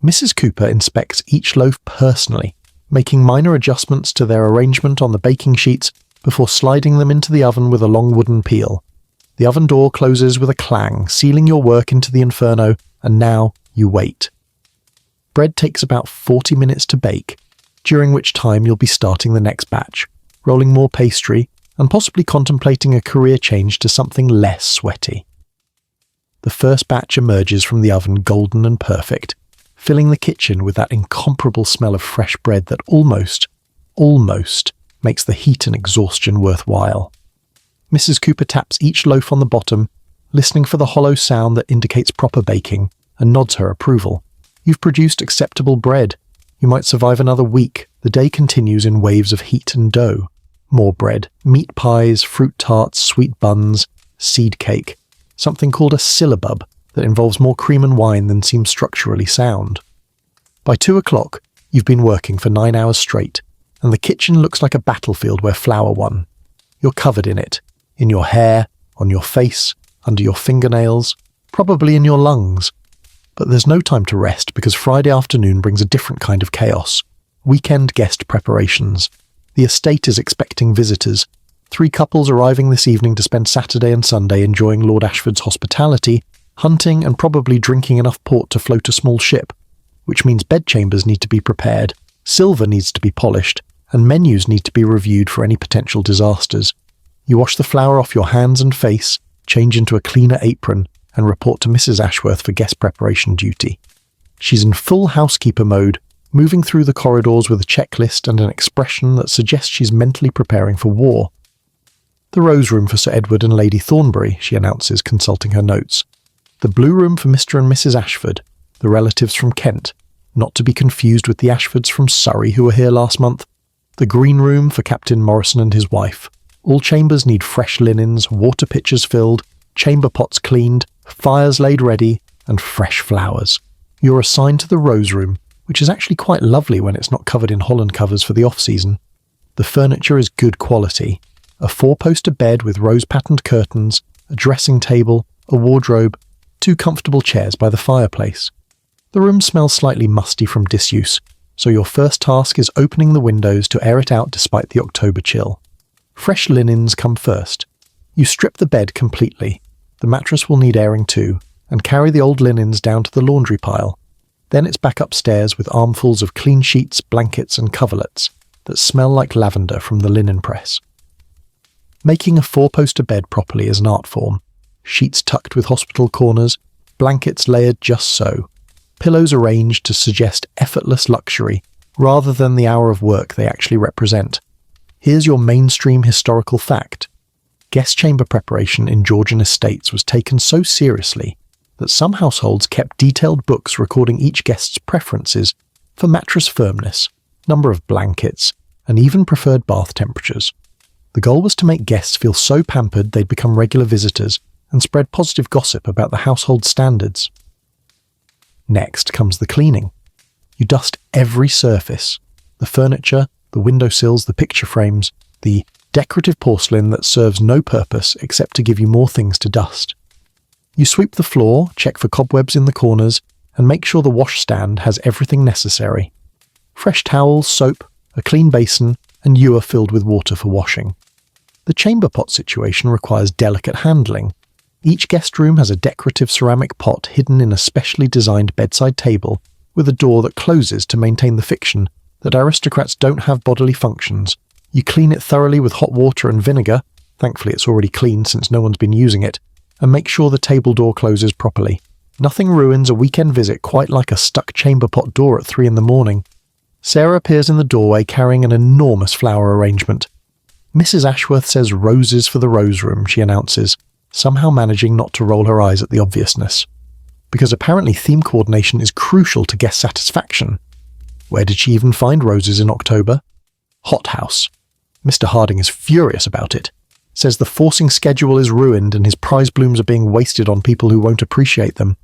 Mrs. Cooper inspects each loaf personally, making minor adjustments to their arrangement on the baking sheets before sliding them into the oven with a long wooden peel. The oven door closes with a clang, sealing your work into the inferno, and now you wait. Bread takes about 40 minutes to bake, during which time you'll be starting the next batch, rolling more pastry, and possibly contemplating a career change to something less sweaty. The first batch emerges from the oven golden and perfect, filling the kitchen with that incomparable smell of fresh bread that almost makes the heat and exhaustion worthwhile. Mrs. Cooper taps each loaf on the bottom, listening for the hollow sound that indicates proper baking, and nods her approval. You've produced acceptable bread. You might survive another week. The day continues in waves of heat and dough. More bread, meat pies, fruit tarts, sweet buns, seed cake, something called a syllabub that involves more cream and wine than seems structurally sound. By 2 o'clock, you've been working for 9 hours straight, and the kitchen looks like a battlefield where flour won. You're covered in it, in your hair, on your face, under your fingernails, probably in your lungs. But there's no time to rest because Friday afternoon brings a different kind of chaos. Weekend guest preparations. The estate is expecting visitors. 3 couples arriving this evening to spend Saturday and Sunday enjoying Lord Ashford's hospitality, hunting and probably drinking enough port to float a small ship, which means bedchambers need to be prepared, silver needs to be polished, and menus need to be reviewed for any potential disasters. You wash the flour off your hands and face, change into a cleaner apron, and report to Mrs. Ashworth for guest preparation duty. She's in full housekeeper mode, moving through the corridors with a checklist and an expression that suggests she's mentally preparing for war. The rose room for Sir Edward and Lady Thornbury, she announces, consulting her notes. The blue room for Mr. and Mrs. Ashford, the relatives from Kent, not to be confused with the Ashfords from Surrey who were here last month. The green room for Captain Morrison and his wife. All chambers need fresh linens, water pitchers filled, chamber pots cleaned, fires laid ready, and fresh flowers. You're assigned to the rose room, which is actually quite lovely when it's not covered in holland covers for the off-season. The furniture is good quality. A 4-poster bed with rose-patterned curtains, a dressing table, a wardrobe, 2 comfortable chairs by the fireplace. The room smells slightly musty from disuse, so your first task is opening the windows to air it out despite the October chill. Fresh linens come first. You strip the bed completely. The mattress will need airing too, and carry the old linens down to the laundry pile. Then it's back upstairs with armfuls of clean sheets, blankets and coverlets that smell like lavender from the linen press. Making a four-poster bed properly is an art form. Sheets tucked with hospital corners, blankets layered just so, pillows arranged to suggest effortless luxury rather than the hour of work they actually represent. Here's your mainstream historical fact. Guest chamber preparation in Georgian estates was taken so seriously that some households kept detailed books recording each guest's preferences for mattress firmness, number of blankets, and even preferred bath temperatures. The goal was to make guests feel so pampered they'd become regular visitors and spread positive gossip about the household standards. Next comes the cleaning. You dust every surface, the furniture, the windowsills, the picture frames, the decorative porcelain that serves no purpose except to give you more things to dust. You sweep the floor, check for cobwebs in the corners, and make sure the washstand has everything necessary. Fresh towels, soap, a clean basin, and ewer filled with water for washing. The chamber pot situation requires delicate handling. Each guest room has a decorative ceramic pot hidden in a specially designed bedside table with a door that closes to maintain the fiction that aristocrats don't have bodily functions. You clean it thoroughly with hot water and vinegar, thankfully it's already clean since no one's been using it, and make sure the table door closes properly. Nothing ruins a weekend visit quite like a stuck chamber pot door at 3 a.m. Sarah appears in the doorway carrying an enormous flower arrangement. Mrs. Ashworth says roses for the rose room, she announces, somehow managing not to roll her eyes at the obviousness. Because apparently theme coordination is crucial to guest satisfaction. Where did she even find roses in October? Hothouse. Mr. Harding is furious about it. Says the forcing schedule is ruined and his prize blooms are being wasted on people who won't appreciate them.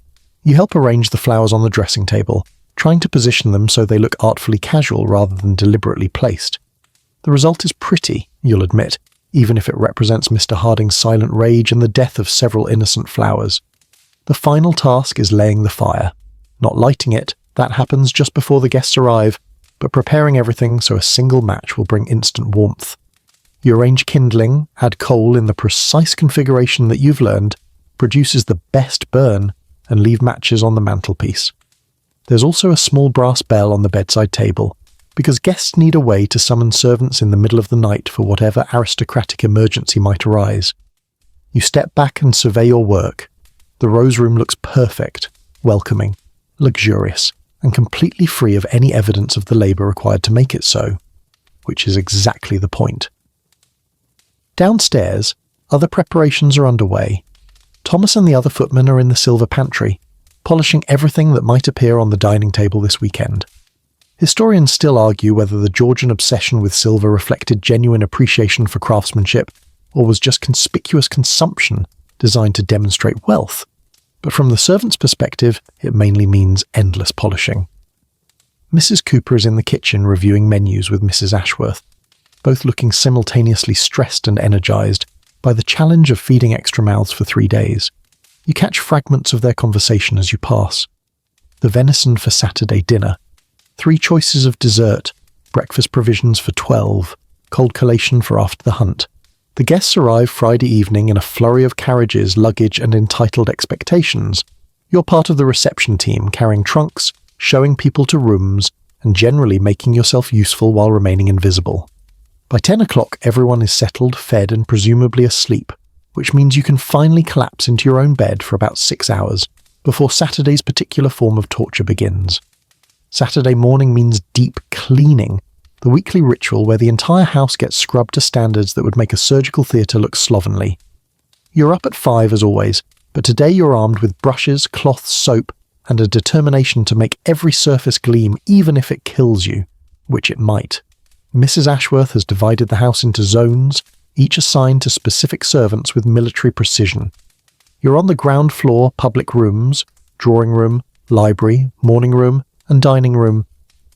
You help arrange the flowers on the dressing table, trying to position them so they look artfully casual rather than deliberately placed. The result is pretty, you'll admit, even if it represents Mr. Harding's silent rage and the death of several innocent flowers. The final task is laying the fire. Not lighting it, that happens just before the guests arrive, but preparing everything so a single match will bring instant warmth. You arrange kindling, add coal in the precise configuration that you've learned, produces the best burn, and leave matches on the mantelpiece. There's also a small brass bell on the bedside table, because guests need a way to summon servants in the middle of the night for whatever aristocratic emergency might arise. You step back and survey your work. The rose room looks perfect, welcoming, luxurious, and completely free of any evidence of the labour required to make it so, which is exactly the point. Downstairs, other preparations are underway. Thomas and the other footmen are in the silver pantry, polishing everything that might appear on the dining table this weekend. Historians still argue whether the Georgian obsession with silver reflected genuine appreciation for craftsmanship or was just conspicuous consumption designed to demonstrate wealth. But from the servant's perspective, it mainly means endless polishing. Mrs. Cooper is in the kitchen reviewing menus with Mrs. Ashworth, both looking simultaneously stressed and energised by the challenge of feeding extra mouths for 3 days. You catch fragments of their conversation as you pass. The venison for Saturday dinner, 3 choices of dessert, breakfast provisions for 12, cold collation for after the hunt. The guests arrive Friday evening in a flurry of carriages, luggage and entitled expectations. You're part of the reception team, carrying trunks, showing people to rooms, and generally making yourself useful while remaining invisible. By 10 o'clock, everyone is settled, fed and presumably asleep, which means you can finally collapse into your own bed for about 6 hours before Saturday's particular form of torture begins. Saturday morning means deep cleaning, the weekly ritual where the entire house gets scrubbed to standards that would make a surgical theatre look slovenly. You're up at 5 as always, but today you're armed with brushes, cloths, soap, and a determination to make every surface gleam even if it kills you, which it might. Mrs. Ashworth has divided the house into zones, each assigned to specific servants with military precision. You're on the ground floor public rooms, drawing room, library, morning room, and dining room,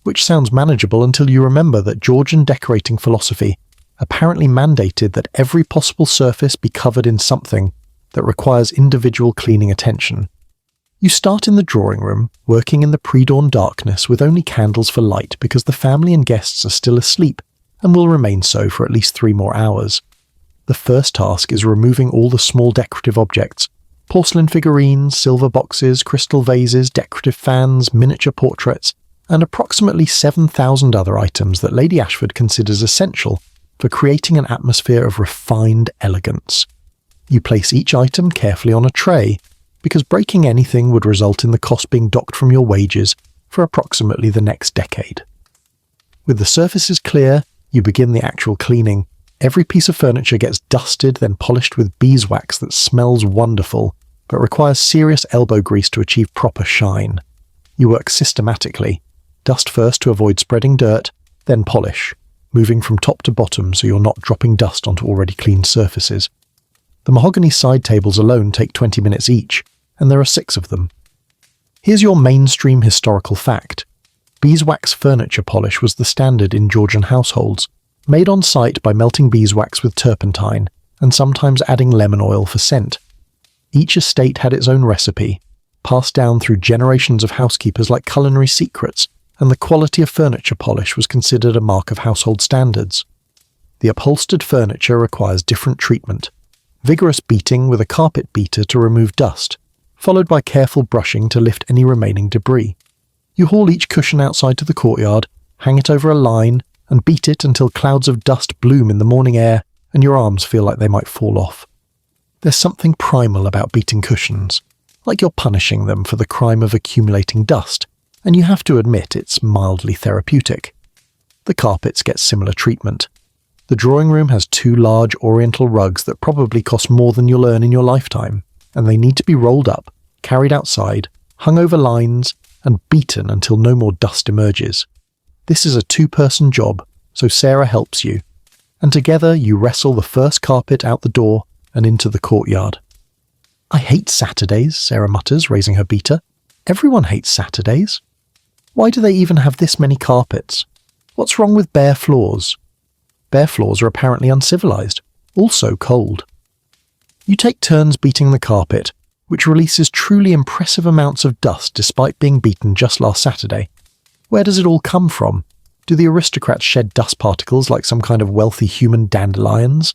which sounds manageable until you remember that Georgian decorating philosophy apparently mandated that every possible surface be covered in something that requires individual cleaning attention. You start in the drawing room, working in the pre-dawn darkness with only candles for light because the family and guests are still asleep and will remain so for at least 3 more hours. The first task is removing all the small decorative objects: porcelain figurines, silver boxes, crystal vases, decorative fans, miniature portraits, and approximately 7,000 other items that Lady Ashford considers essential for creating an atmosphere of refined elegance. You place each item carefully on a tray, because breaking anything would result in the cost being docked from your wages for approximately the next decade. With the surfaces clear, you begin the actual cleaning. Every piece of furniture gets dusted, then polished with beeswax that smells wonderful, but requires serious elbow grease to achieve proper shine. You work systematically. Dust first to avoid spreading dirt, then polish, moving from top to bottom so you're not dropping dust onto already cleaned surfaces. The mahogany side tables alone take 20 minutes each, and there are 6 of them. Here's your mainstream historical fact. Beeswax furniture polish was the standard in Georgian households, made on site by melting beeswax with turpentine, and sometimes adding lemon oil for scent. Each estate had its own recipe, passed down through generations of housekeepers like culinary secrets, and the quality of furniture polish was considered a mark of household standards. The upholstered furniture requires different treatment. Vigorous beating with a carpet beater to remove dust, followed by careful brushing to lift any remaining debris. You haul each cushion outside to the courtyard, hang it over a line, and beat it until clouds of dust bloom in the morning air and your arms feel like they might fall off. There's something primal about beating cushions, like you're punishing them for the crime of accumulating dust, and you have to admit it's mildly therapeutic. The carpets get similar treatment. The drawing room has 2 large oriental rugs that probably cost more than you'll earn in your lifetime, and they need to be rolled up, carried outside, hung over lines, and beaten until no more dust emerges. This is a 2-person job, so Sarah helps you, and together you wrestle the first carpet out the door and into the courtyard. "I hate Saturdays," Sarah mutters, raising her beater. "Everyone hates Saturdays. Why do they even have this many carpets? What's wrong with bare floors?" Bare floors are apparently uncivilized, also cold. You take turns beating the carpet, which releases truly impressive amounts of dust despite being beaten just last Saturday. Where does it all come from? Do the aristocrats shed dust particles like some kind of wealthy human dandelions?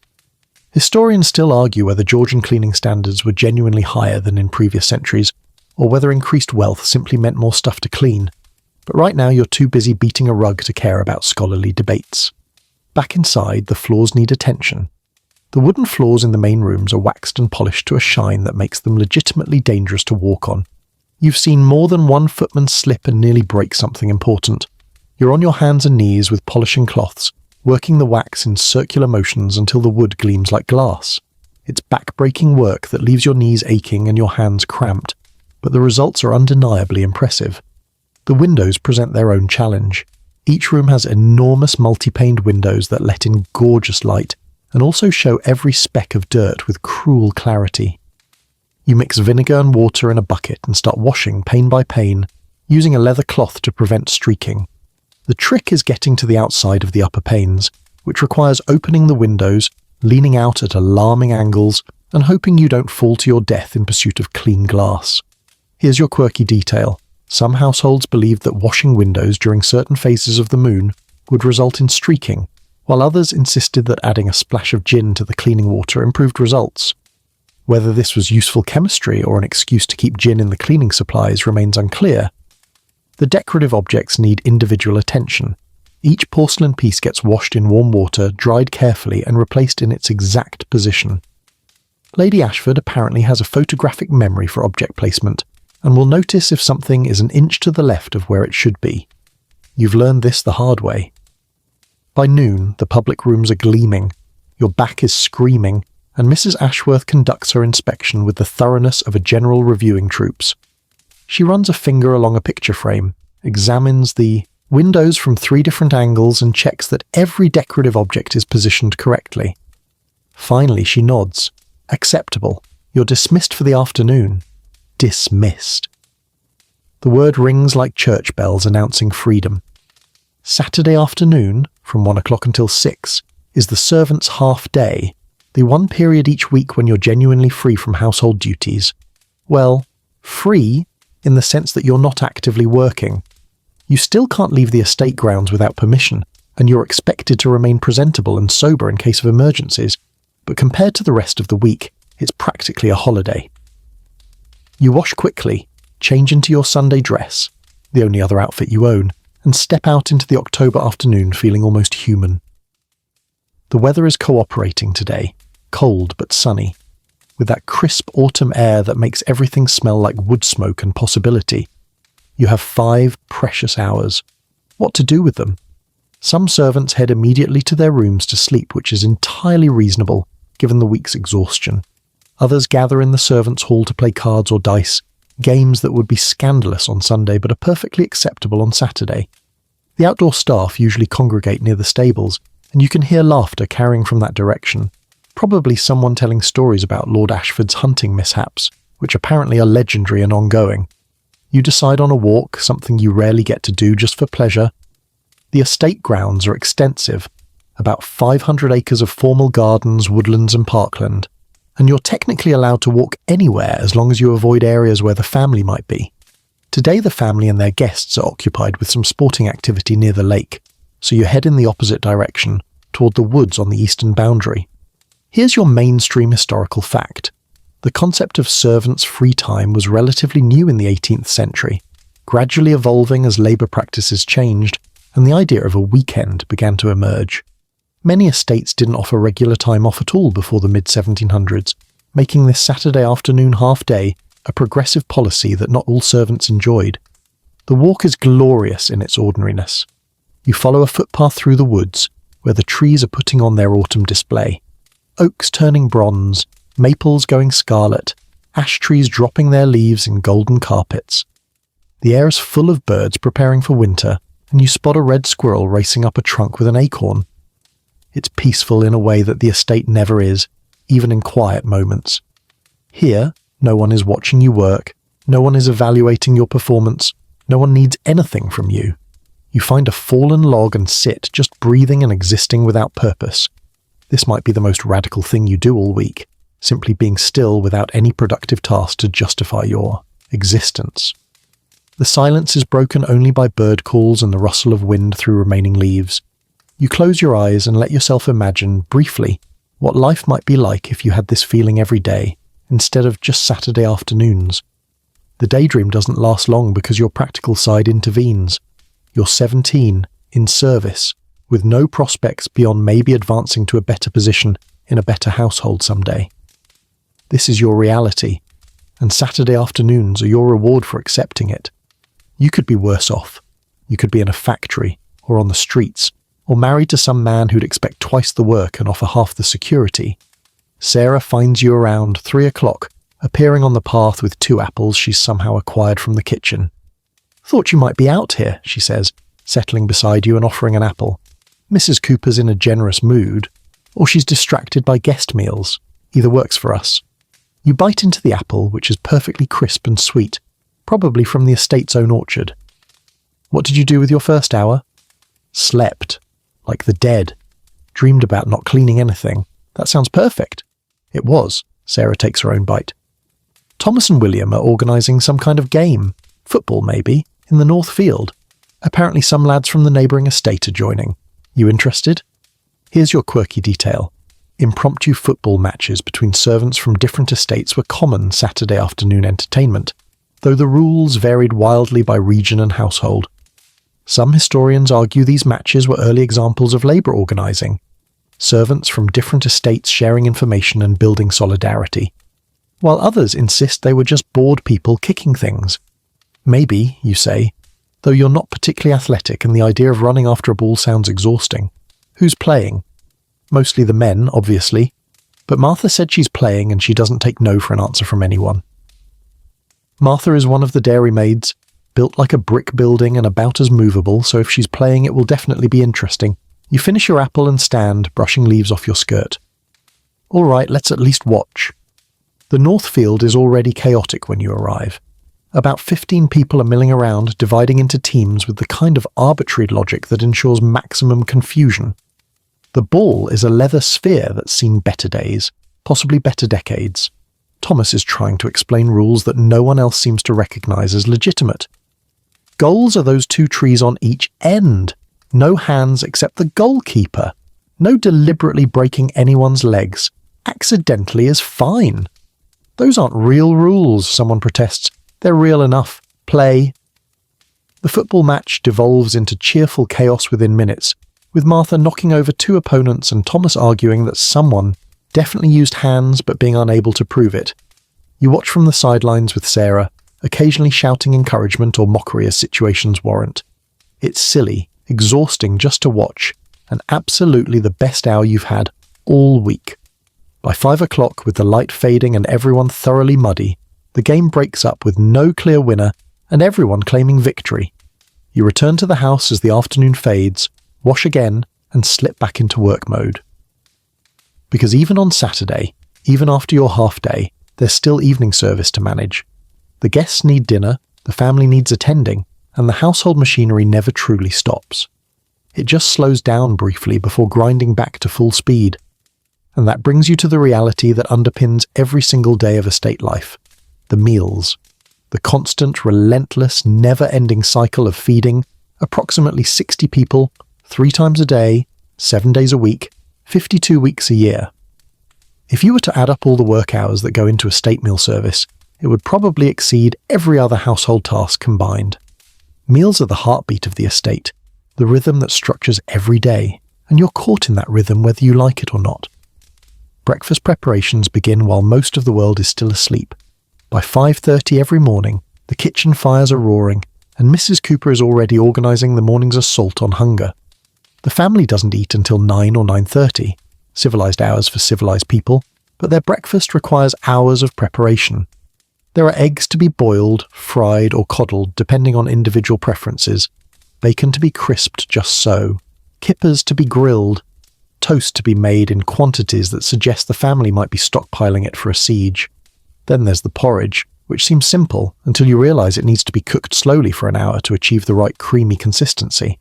Historians still argue whether Georgian cleaning standards were genuinely higher than in previous centuries, or whether increased wealth simply meant more stuff to clean. But right now you're too busy beating a rug to care about scholarly debates. Back inside, the floors need attention. The wooden floors in the main rooms are waxed and polished to a shine that makes them legitimately dangerous to walk on. You've seen more than one footman slip and nearly break something important. You're on your hands and knees with polishing cloths, working the wax in circular motions until the wood gleams like glass. It's back-breaking work that leaves your knees aching and your hands cramped, but the results are undeniably impressive. The windows present their own challenge. Each room has enormous multi-paned windows that let in gorgeous light and also show every speck of dirt with cruel clarity. You mix vinegar and water in a bucket and start washing pane by pane, using a leather cloth to prevent streaking. The trick is getting to the outside of the upper panes, which requires opening the windows, leaning out at alarming angles, and hoping you don't fall to your death in pursuit of clean glass. Here's your quirky detail. Some households believed that washing windows during certain phases of the moon would result in streaking, while others insisted that adding a splash of gin to the cleaning water improved results. Whether this was useful chemistry or an excuse to keep gin in the cleaning supplies remains unclear. The decorative objects need individual attention. Each porcelain piece gets washed in warm water, dried carefully, and replaced in its exact position. Lady Ashford apparently has a photographic memory for object placement, and will notice if something is an inch to the left of where it should be. You've learned this the hard way. By noon, the public rooms are gleaming, your back is screaming, and Mrs. Ashworth conducts her inspection with the thoroughness of a general reviewing troops. She runs a finger along a picture frame, examines the windows from 3 different angles and checks that every decorative object is positioned correctly. Finally, she nods. Acceptable. You're dismissed for the afternoon. Dismissed. The word rings like church bells announcing freedom. Saturday afternoon, from 1 o'clock until 6, is the servants' half day, the one period each week when you're genuinely free from household duties. Well, free in the sense that you're not actively working. You still can't leave the estate grounds without permission, and you're expected to remain presentable and sober in case of emergencies, but compared to the rest of the week, it's practically a holiday. You wash quickly, change into your Sunday dress, the only other outfit you own, and step out into the October afternoon feeling almost human. The weather is cooperating today, cold but sunny, with that crisp autumn air that makes everything smell like wood smoke and possibility. You have 5 precious hours. What to do with them? Some servants head immediately to their rooms to sleep, which is entirely reasonable, given the week's exhaustion. Others gather in the servants' hall to play cards or dice, games that would be scandalous on Sunday but are perfectly acceptable on Saturday. The outdoor staff usually congregate near the stables, and you can hear laughter carrying from that direction, probably someone telling stories about Lord Ashford's hunting mishaps, which apparently are legendary and ongoing. You decide on a walk, something you rarely get to do just for pleasure. The estate grounds are extensive, about 500 acres of formal gardens, woodlands and parkland, and you're technically allowed to walk anywhere as long as you avoid areas where the family might be. Today the family and their guests are occupied with some sporting activity near the lake, so you head in the opposite direction, toward the woods on the eastern boundary. Here's your mainstream historical fact. The concept of servants' free time was relatively new in the 18th century, gradually evolving as labour practices changed, and the idea of a weekend began to emerge. Many estates didn't offer regular time off at all before the mid-1700s, making this Saturday afternoon half-day a progressive policy that not all servants enjoyed. The walk is glorious in its ordinariness. You follow a footpath through the woods, where the trees are putting on their autumn display. Oaks turning bronze, maples going scarlet, ash trees dropping their leaves in golden carpets. The air is full of birds preparing for winter, and you spot a red squirrel racing up a trunk with an acorn. It's peaceful in a way that the estate never is, even in quiet moments. Here, no one is watching you work, no one is evaluating your performance, no one needs anything from you. You find a fallen log and sit, just breathing and existing without purpose. This might be the most radical thing you do all week, simply being still without any productive task to justify your existence. The silence is broken only by bird calls and the rustle of wind through remaining leaves. You close your eyes and let yourself imagine, briefly, what life might be like if you had this feeling every day, instead of just Saturday afternoons. The daydream doesn't last long because your practical side intervenes. You're 17, in service, with no prospects beyond maybe advancing to a better position in a better household someday. This is your reality, and Saturday afternoons are your reward for accepting it. You could be worse off. You could be in a factory, or on the streets, or married to some man who'd expect twice the work and offer half the security. Sarah finds you around 3 o'clock, appearing on the path with 2 apples she's somehow acquired from the kitchen. "Thought you might be out here," she says, settling beside you and offering an apple. Mrs. Cooper's in a generous mood, or she's distracted by guest meals. Either works for us. You bite into the apple, which is perfectly crisp and sweet, probably from the estate's own orchard. What did you do with your first hour? Slept. Like the dead. Dreamed about not cleaning anything. That sounds perfect. It was. Sarah takes her own bite. Thomas and William are organising some kind of game. Football, maybe, in the North Field. Apparently some lads from the neighbouring estate are joining. You interested? Here's your quirky detail. Impromptu football matches between servants from different estates were common Saturday afternoon entertainment, though the rules varied wildly by region and household. Some historians argue these matches were early examples of labour organising, servants from different estates sharing information and building solidarity, while others insist they were just bored people kicking things. Maybe, you say, though you're not particularly athletic and the idea of running after a ball sounds exhausting. Who's playing? Mostly the men, obviously, but Martha said she's playing and she doesn't take no for an answer from anyone. Martha is one of the dairymaids, built like a brick building and about as movable, so if she's playing it will definitely be interesting. You finish your apple and stand, brushing leaves off your skirt. All right, let's at least watch. The North Field is already chaotic when you arrive. About 15 people are milling around, dividing into teams with the kind of arbitrary logic that ensures maximum confusion. The ball is a leather sphere that's seen better days, possibly better decades. Thomas is trying to explain rules that no one else seems to recognise as legitimate. Goals are those 2 trees on each end. No hands except the goalkeeper. No deliberately breaking anyone's legs. Accidentally is fine. Those aren't real rules, someone protests. They're real enough. Play. The football match devolves into cheerful chaos within minutes, with Martha knocking over 2 opponents and Thomas arguing that someone definitely used hands but being unable to prove it. You watch from the sidelines with Sarah, occasionally shouting encouragement or mockery as situations warrant. It's silly, exhausting just to watch, and absolutely the best hour you've had all week. By 5 o'clock, with the light fading and everyone thoroughly muddy, the game breaks up with no clear winner and everyone claiming victory. You return to the house as the afternoon fades, wash again, and slip back into work mode. Because even on Saturday, even after your half day, there's still evening service to manage. The guests need dinner, the family needs attending, and the household machinery never truly stops. It just slows down briefly before grinding back to full speed. And that brings you to the reality that underpins every single day of estate life. The meals. The constant, relentless, never-ending cycle of feeding approximately 60 people 3 times a day, 7 days a week, 52 weeks a year. If you were to add up all the work hours that go into a state meal service, it would probably exceed every other household task combined. Meals are the heartbeat of the estate, the rhythm that structures every day, and you're caught in that rhythm whether you like it or not. Breakfast preparations begin while most of the world is still asleep. By 5:30 every morning, the kitchen fires are roaring, and Mrs. Cooper is already organising the morning's assault on hunger. The family doesn't eat until 9 or 9:30, civilised hours for civilised people, but their breakfast requires hours of preparation. There are eggs to be boiled, fried or coddled depending on individual preferences, bacon to be crisped just so, kippers to be grilled, toast to be made in quantities that suggest the family might be stockpiling it for a siege. Then there's the porridge, which seems simple until you realise it needs to be cooked slowly for an hour to achieve the right creamy consistency.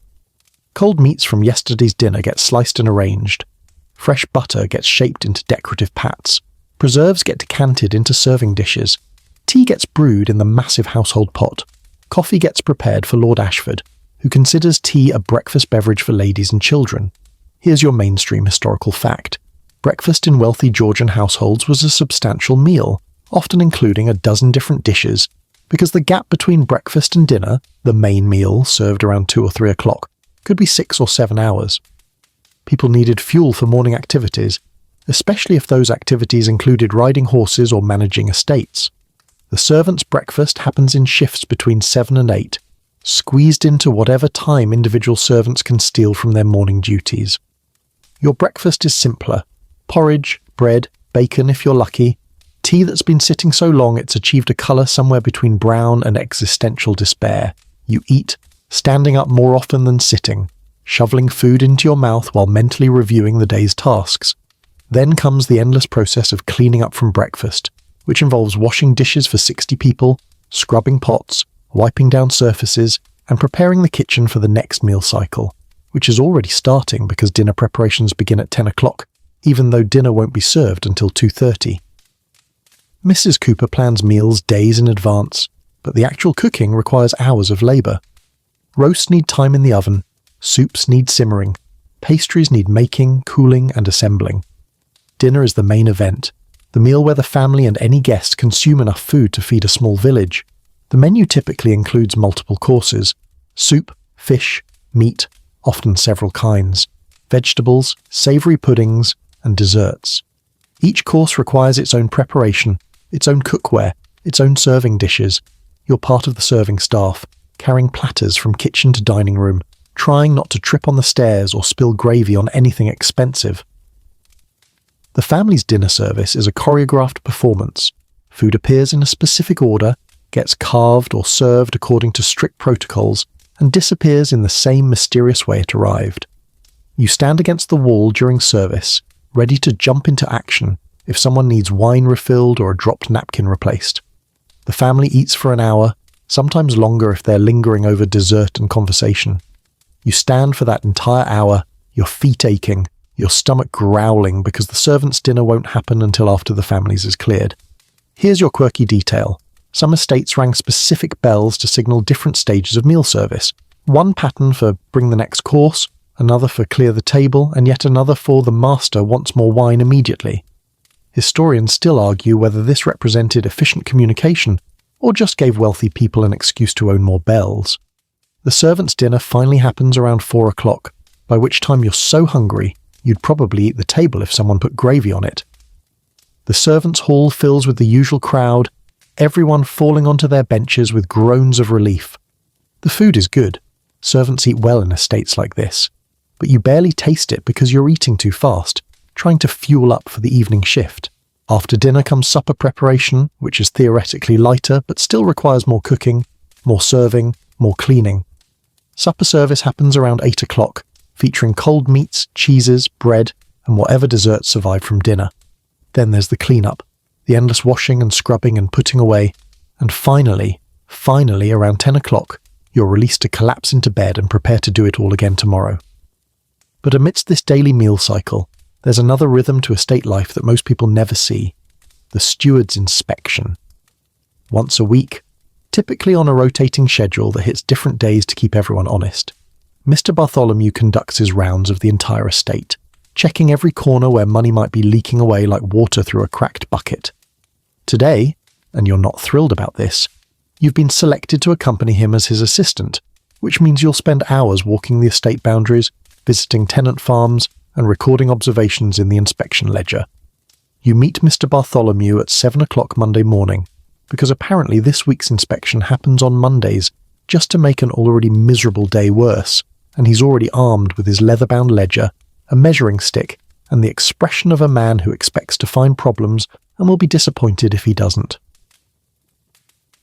Cold meats from yesterday's dinner get sliced and arranged. Fresh butter gets shaped into decorative pats. Preserves get decanted into serving dishes. Tea gets brewed in the massive household pot. Coffee gets prepared for Lord Ashford, who considers tea a breakfast beverage for ladies and children. Here's your mainstream historical fact. Breakfast in wealthy Georgian households was a substantial meal, often including a dozen different dishes, because the gap between breakfast and dinner, the main meal served around 2 or 3 o'clock, could be 6 or 7 hours. People needed fuel for morning activities, especially if those activities included riding horses or managing estates. The servants' breakfast happens in shifts between 7 and 8, squeezed into whatever time individual servants can steal from their morning duties. Your breakfast is simpler. Porridge, bread, bacon if you're lucky, tea that's been sitting so long it's achieved a colour somewhere between brown and existential despair. You eat, standing up more often than sitting, shoveling food into your mouth while mentally reviewing the day's tasks. Then comes the endless process of cleaning up from breakfast, which involves washing dishes for 60 people, scrubbing pots, wiping down surfaces, and preparing the kitchen for the next meal cycle, which is already starting because dinner preparations begin at 10 o'clock, even though dinner won't be served until 2:30. Mrs. Cooper plans meals days in advance, but the actual cooking requires hours of labour. Roasts need time in the oven, soups need simmering, pastries need making, cooling, and assembling. Dinner is the main event, the meal where the family and any guest consume enough food to feed a small village. The menu typically includes multiple courses: soup, fish, meat, often several kinds, vegetables, savoury puddings, and desserts. Each course requires its own preparation, its own cookware, its own serving dishes. You're part of the serving staff, carrying platters from kitchen to dining room, trying not to trip on the stairs or spill gravy on anything expensive. The family's dinner service is a choreographed performance. Food appears in a specific order, gets carved or served according to strict protocols, and disappears in the same mysterious way it arrived. You stand against the wall during service, ready to jump into action if someone needs wine refilled or a dropped napkin replaced. The family eats for an hour, sometimes longer if they're lingering over dessert and conversation. You stand for that entire hour, your feet aching, your stomach growling because the servants' dinner won't happen until after the family's is cleared. Here's your quirky detail. Some estates rang specific bells to signal different stages of meal service. One pattern for bring the next course, another for clear the table, and yet another for the master wants more wine immediately. Historians still argue whether this represented efficient communication or just gave wealthy people an excuse to own more bells. The servants' dinner finally happens around 4 o'clock, by which time you're so hungry you'd probably eat the table if someone put gravy on it. The servants' hall fills with the usual crowd, everyone falling onto their benches with groans of relief. The food is good. Servants eat well in estates like this, but you barely taste it because you're eating too fast, trying to fuel up for the evening shift. After dinner comes supper preparation, which is theoretically lighter but still requires more cooking, more serving, more cleaning. Supper service happens around 8 o'clock, featuring cold meats, cheeses, bread, and whatever desserts survived from dinner. Then there's the clean-up, the endless washing and scrubbing and putting away, and finally, around 10 o'clock, you're released to collapse into bed and prepare to do it all again tomorrow. But amidst this daily meal cycle, there's another rhythm to estate life that most people never see: the steward's inspection. Once a week, typically on a rotating schedule that hits different days to keep everyone honest, Mr. Bartholomew conducts his rounds of the entire estate, checking every corner where money might be leaking away like water through a cracked bucket. Today, and you're not thrilled about this, you've been selected to accompany him as his assistant, which means you'll spend hours walking the estate boundaries, visiting tenant farms, and recording observations in the inspection ledger. You meet Mr. Bartholomew at 7 o'clock Monday morning, because apparently this week's inspection happens on Mondays just to make an already miserable day worse, and he's already armed with his leather-bound ledger, a measuring stick, and the expression of a man who expects to find problems and will be disappointed if he doesn't.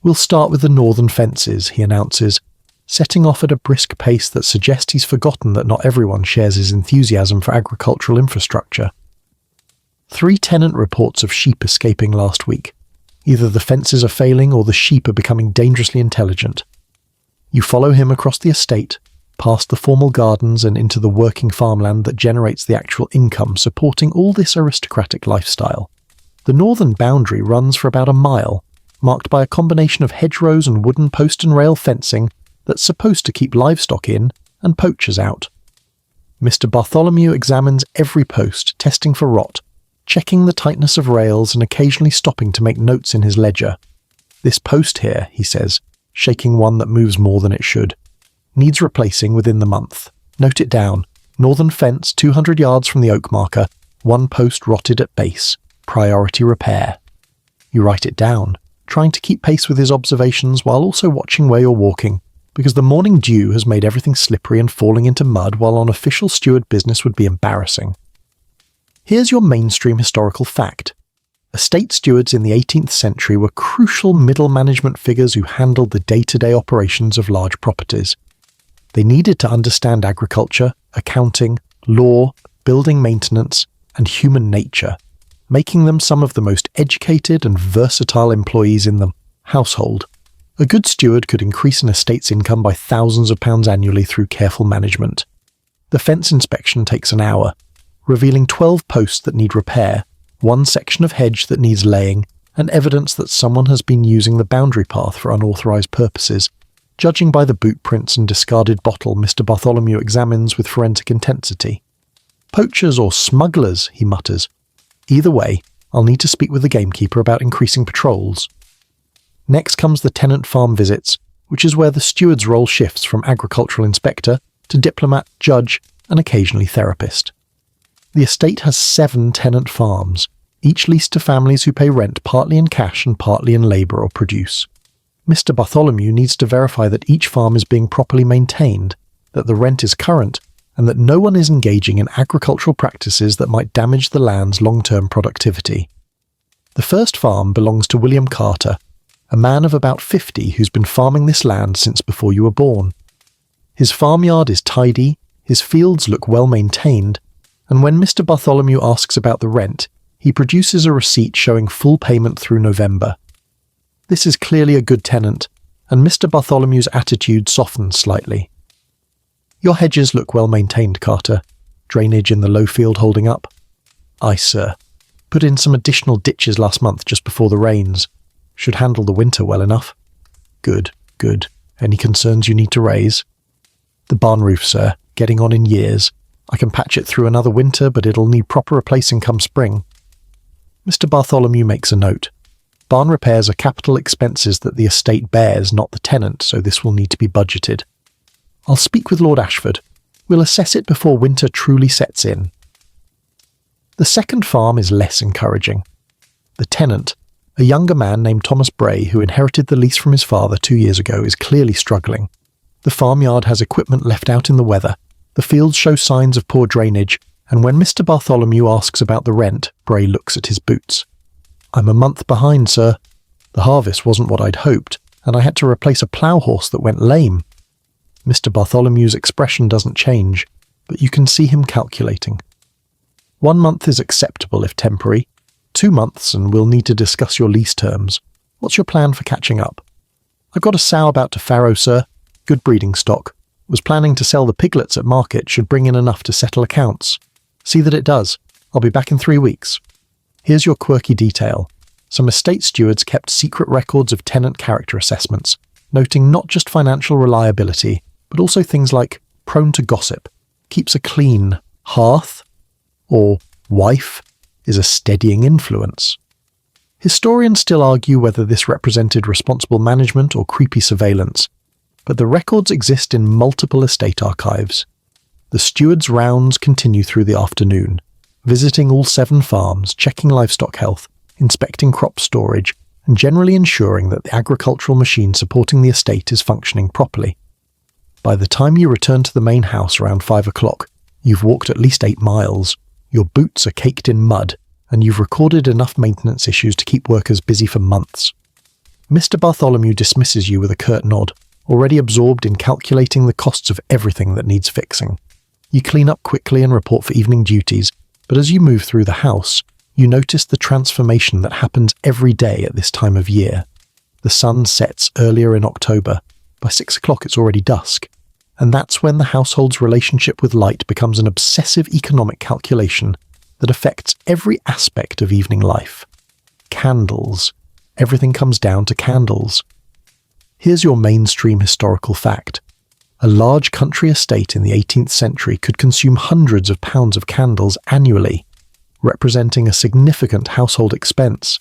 "We'll start with the northern fences," he announces, setting off at a brisk pace that suggests he's forgotten that not everyone shares his enthusiasm for agricultural infrastructure. 3 tenant reports of sheep escaping last week. Either the fences are failing or the sheep are becoming dangerously intelligent. You follow him across the estate, past the formal gardens and into the working farmland that generates the actual income supporting all this aristocratic lifestyle. The northern boundary runs for about a mile, marked by a combination of hedgerows and wooden post and rail fencing that's supposed to keep livestock in and poachers out. Mr. Bartholomew examines every post, testing for rot, checking the tightness of rails and occasionally stopping to make notes in his ledger. "This post here," he says, shaking one that moves more than it should, "needs replacing within the month. Note it down. Northern fence 200 yards from the oak marker, 1 post rotted at base. Priority repair." You write it down, trying to keep pace with his observations while also watching where you're walking, because the morning dew has made everything slippery and falling into mud while on official steward business would be embarrassing. Here's your mainstream historical fact. Estate stewards in the 18th century were crucial middle management figures who handled the day-to-day operations of large properties. They needed to understand agriculture, accounting, law, building maintenance, and human nature, making them some of the most educated and versatile employees in the household. A good steward could increase an estate's income by thousands of pounds annually through careful management. The fence inspection takes an hour, revealing 12 posts that need repair, 1 section of hedge that needs laying, and evidence that someone has been using the boundary path for unauthorised purposes. Judging by the boot prints and discarded bottle Mr. Bartholomew examines with forensic intensity. "Poachers or smugglers," he mutters. "Either way, I'll need to speak with the gamekeeper about increasing patrols." Next comes the tenant farm visits, which is where the steward's role shifts from agricultural inspector to diplomat, judge, and occasionally therapist. The estate has 7 tenant farms, each leased to families who pay rent partly in cash and partly in labour or produce. Mr. Bartholomew needs to verify that each farm is being properly maintained, that the rent is current, and that no one is engaging in agricultural practices that might damage the land's long-term productivity. The first farm belongs to William Carter, a man of about 50 who's been farming this land since before you were born. His farmyard is tidy, his fields look well maintained, and when Mr. Bartholomew asks about the rent, he produces a receipt showing full payment through November. This is clearly a good tenant, and Mr. Bartholomew's attitude softens slightly. "Your hedges look well maintained, Carter. Drainage in the low field holding up?" "Aye, sir." Put in some additional ditches last month just before the rains. Should handle the winter well enough. Good, good. Any concerns you need to raise? The barn roof, sir. Getting on in years. I can patch it through another winter, but it'll need proper replacing come spring. Mr. Bartholomew makes a note. Barn repairs are capital expenses that the estate bears, not the tenant, so this will need to be budgeted. I'll speak with Lord Ashford. We'll assess it before winter truly sets in. The second farm is less encouraging. The tenant, a younger man named Thomas Bray, who inherited the lease from his father 2 years ago, is clearly struggling. The farmyard has equipment left out in the weather, the fields show signs of poor drainage, and when Mr. Bartholomew asks about the rent, Bray looks at his boots. I'm a month behind, sir. The harvest wasn't what I'd hoped, and I had to replace a plough horse that went lame. Mr. Bartholomew's expression doesn't change, but you can see him calculating. 1 month is acceptable if temporary. 2 months and we'll need to discuss your lease terms. What's your plan for catching up? I've got a sow about to farrow, sir. Good breeding stock. Was planning to sell the piglets at market, should bring in enough to settle accounts. See that it does. I'll be back in 3 weeks. Here's your quirky detail. Some estate stewards kept secret records of tenant character assessments, noting not just financial reliability, but also things like prone to gossip, keeps a clean hearth, or wife is a steadying influence. Historians still argue whether this represented responsible management or creepy surveillance, but the records exist in multiple estate archives. The steward's rounds continue through the afternoon, visiting all 7 farms, checking livestock health, inspecting crop storage, and generally ensuring that the agricultural machine supporting the estate is functioning properly. By the time you return to the main house around 5 o'clock, you've walked at least 8 miles, your boots are caked in mud, and you've recorded enough maintenance issues to keep workers busy for months. Mr. Bartholomew dismisses you with a curt nod, already absorbed in calculating the costs of everything that needs fixing. You clean up quickly and report for evening duties, but as you move through the house, you notice the transformation that happens every day at this time of year. The sun sets earlier in October. By 6 o'clock it's already dusk, and that's when the household's relationship with light becomes an obsessive economic calculation that affects every aspect of evening life. Candles. Everything comes down to candles. Here's your mainstream historical fact. A large country estate in the 18th century could consume hundreds of pounds of candles annually, representing a significant household expense.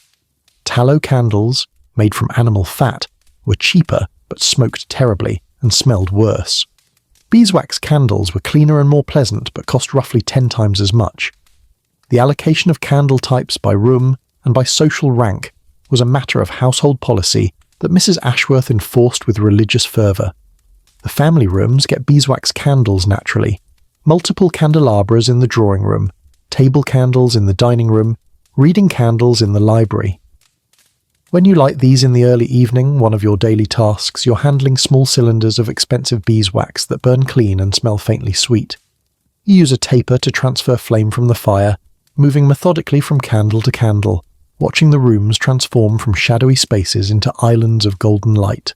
Tallow candles, made from animal fat, were cheaper but smoked terribly and smelled worse. Beeswax candles were cleaner and more pleasant but cost roughly 10 times as much. The allocation of candle types by room and by social rank was a matter of household policy that Mrs. Ashworth enforced with religious fervour. The family rooms get beeswax candles naturally, multiple candelabras in the drawing room, table candles in the dining room, reading candles in the library. When you light these in the early evening, one of your daily tasks, you're handling small cylinders of expensive beeswax that burn clean and smell faintly sweet. You use a taper to transfer flame from the fire, moving methodically from candle to candle, watching the rooms transform from shadowy spaces into islands of golden light.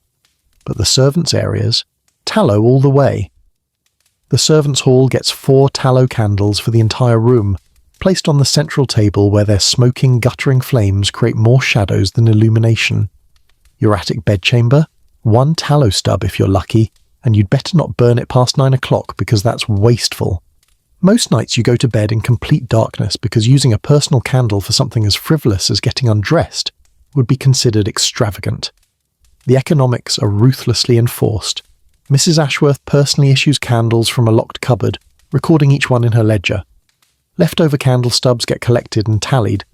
But the servants' areas, tallow all the way. The servants' hall gets 4 tallow candles for the entire room, placed on the central table where their smoking, guttering flames create more shadows than illumination. Your attic bedchamber, 1 tallow stub if you're lucky, and you'd better not burn it past 9 o'clock because that's wasteful. Most nights you go to bed in complete darkness because using a personal candle for something as frivolous as getting undressed would be considered extravagant. The economics are ruthlessly enforced. Mrs. Ashworth personally issues candles from a locked cupboard, recording each one in her ledger. Leftover candle stubs get collected and tallied.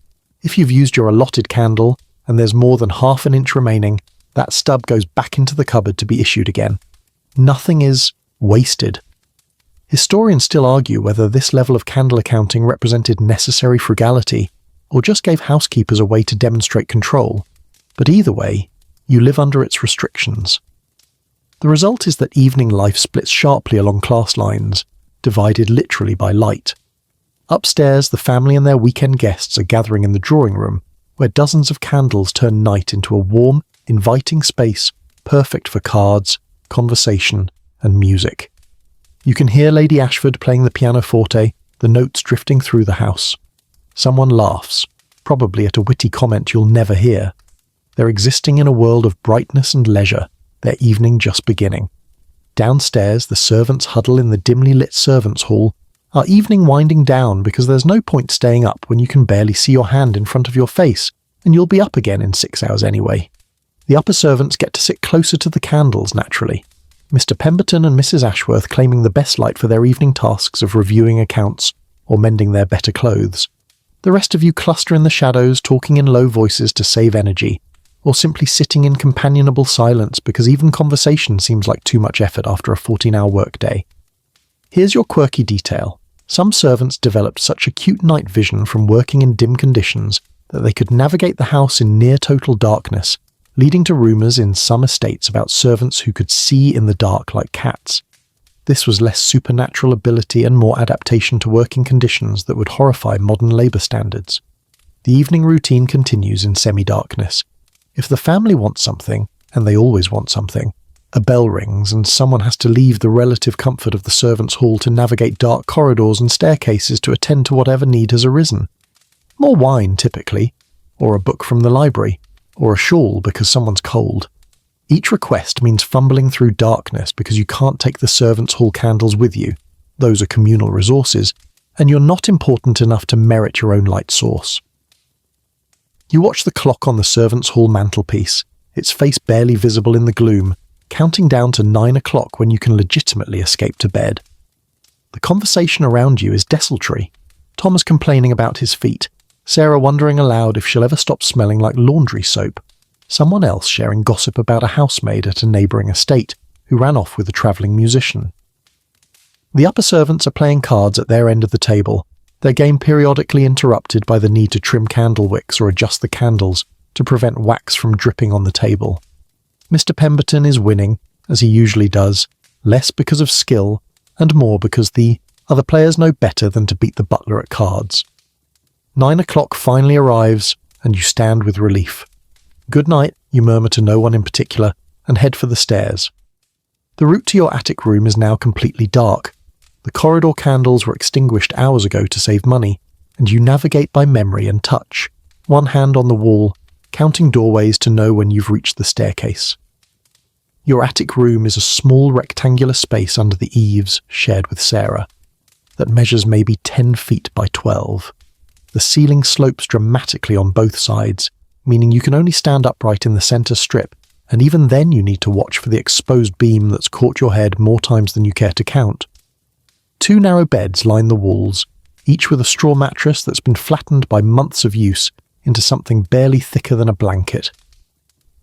If you've used your allotted candle and there's more than half an inch remaining, that stub goes back into the cupboard to be issued again. Nothing is wasted. Historians still argue whether this level of candle accounting represented necessary frugality or just gave housekeepers a way to demonstrate control. But either way, you live under its restrictions. The result is that evening life splits sharply along class lines, divided literally by light. Upstairs, the family and their weekend guests are gathering in the drawing room, where dozens of candles turn night into a warm, inviting space perfect for cards, conversation, and music. You can hear Lady Ashford playing the pianoforte, the notes drifting through the house. Someone laughs. probably at a witty comment you'll never hear. They're existing in a world of brightness and leisure, their evening just beginning. Downstairs, the servants huddle in the dimly lit servants' hall, our evening winding down because there's no point staying up when you can barely see your hand in front of your face, and you'll be up again in 6 hours anyway. The upper servants get to sit closer to the candles, naturally. Mr. Pemberton and Mrs. Ashworth claiming the best light for their evening tasks of reviewing accounts or mending their better clothes. The rest of you cluster in the shadows, talking in low voices to save energy, or simply sitting in companionable silence because even conversation seems like too much effort after a 14-hour workday. Here's your quirky detail. Some servants developed such acute night vision from working in dim conditions that they could navigate the house in near total darkness, leading to rumours in some estates about servants who could see in the dark like cats. This was less supernatural ability and more adaptation to working conditions that would horrify modern labour standards. The evening routine continues in semi-darkness. If the family wants something, and they always want something, a bell rings and someone has to leave the relative comfort of the servants' hall to navigate dark corridors and staircases to attend to whatever need has arisen. More wine, typically, or a book from the library, or a shawl because someone's cold. Each request means fumbling through darkness because you can't take the servants' hall candles with you. Those are communal resources, and you're not important enough to merit your own light source. You watch the clock on the servants' hall mantelpiece, its face barely visible in the gloom, counting down to 9 o'clock when you can legitimately escape to bed. The conversation around you is desultory. Thomas complaining about his feet, Sarah wondering aloud if she'll ever stop smelling like laundry soap, someone else sharing gossip about a housemaid at a neighbouring estate who ran off with a travelling musician. The upper servants are playing cards at their end of the table, their game periodically interrupted by the need to trim candle wicks or adjust the candles to prevent wax from dripping on the table. Mr. Pemberton is winning, as he usually does, less because of skill and more because the other players know better than to beat the butler at cards. 9 o'clock finally arrives, and you stand with relief. Good night, you murmur to no one in particular, and head for the stairs. The route to your attic room is now completely dark. The corridor candles were extinguished hours ago to save money, and you navigate by memory and touch, one hand on the wall, counting doorways to know when you've reached the staircase. Your attic room is a small rectangular space under the eaves shared with Sarah, that measures maybe 10 feet by 12. The ceiling slopes dramatically on both sides, meaning you can only stand upright in the centre strip, and even then you need to watch for the exposed beam that's caught your head more times than you care to count. 2 narrow beds line the walls, each with a straw mattress that's been flattened by months of use into something barely thicker than a blanket.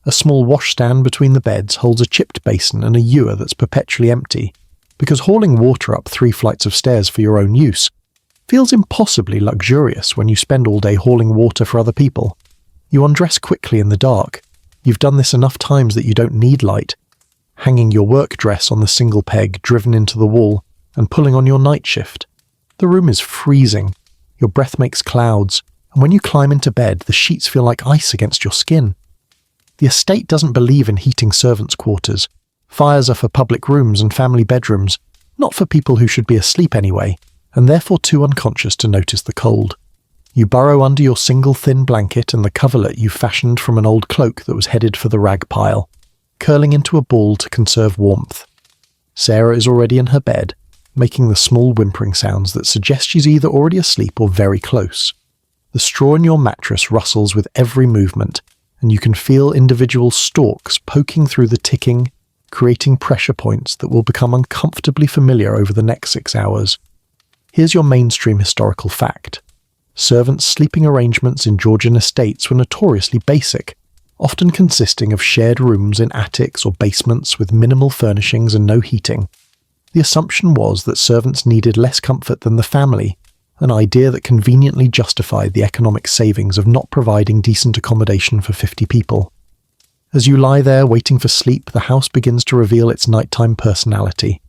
A small washstand between the beds holds a chipped basin and a ewer that's perpetually empty, because hauling water up 3 flights of stairs for your own use feels impossibly luxurious when you spend all day hauling water for other people. You undress quickly in the dark. You've done this enough times that you don't need light, hanging your work dress on the single peg driven into the wall and pulling on your night shift. The room is freezing. Your breath makes clouds, and when you climb into bed, the sheets feel like ice against your skin. The estate doesn't believe in heating servants' quarters. Fires are for public rooms and family bedrooms, not for people who should be asleep anyway, and therefore too unconscious to notice the cold. You burrow under your single thin blanket and the coverlet you fashioned from an old cloak that was headed for the rag pile, curling into a ball to conserve warmth. Sarah is already in her bed, making the small whimpering sounds that suggest she's either already asleep or very close. The straw in your mattress rustles with every movement, and you can feel individual stalks poking through the ticking, creating pressure points that will become uncomfortably familiar over the next 6 hours. Here's your mainstream historical fact. Servants' sleeping arrangements in Georgian estates were notoriously basic, often consisting of shared rooms in attics or basements with minimal furnishings and no heating. The assumption was that servants needed less comfort than the family, an idea that conveniently justified the economic savings of not providing decent accommodation for 50 people. As you lie there waiting for sleep, the house begins to reveal its nighttime personality.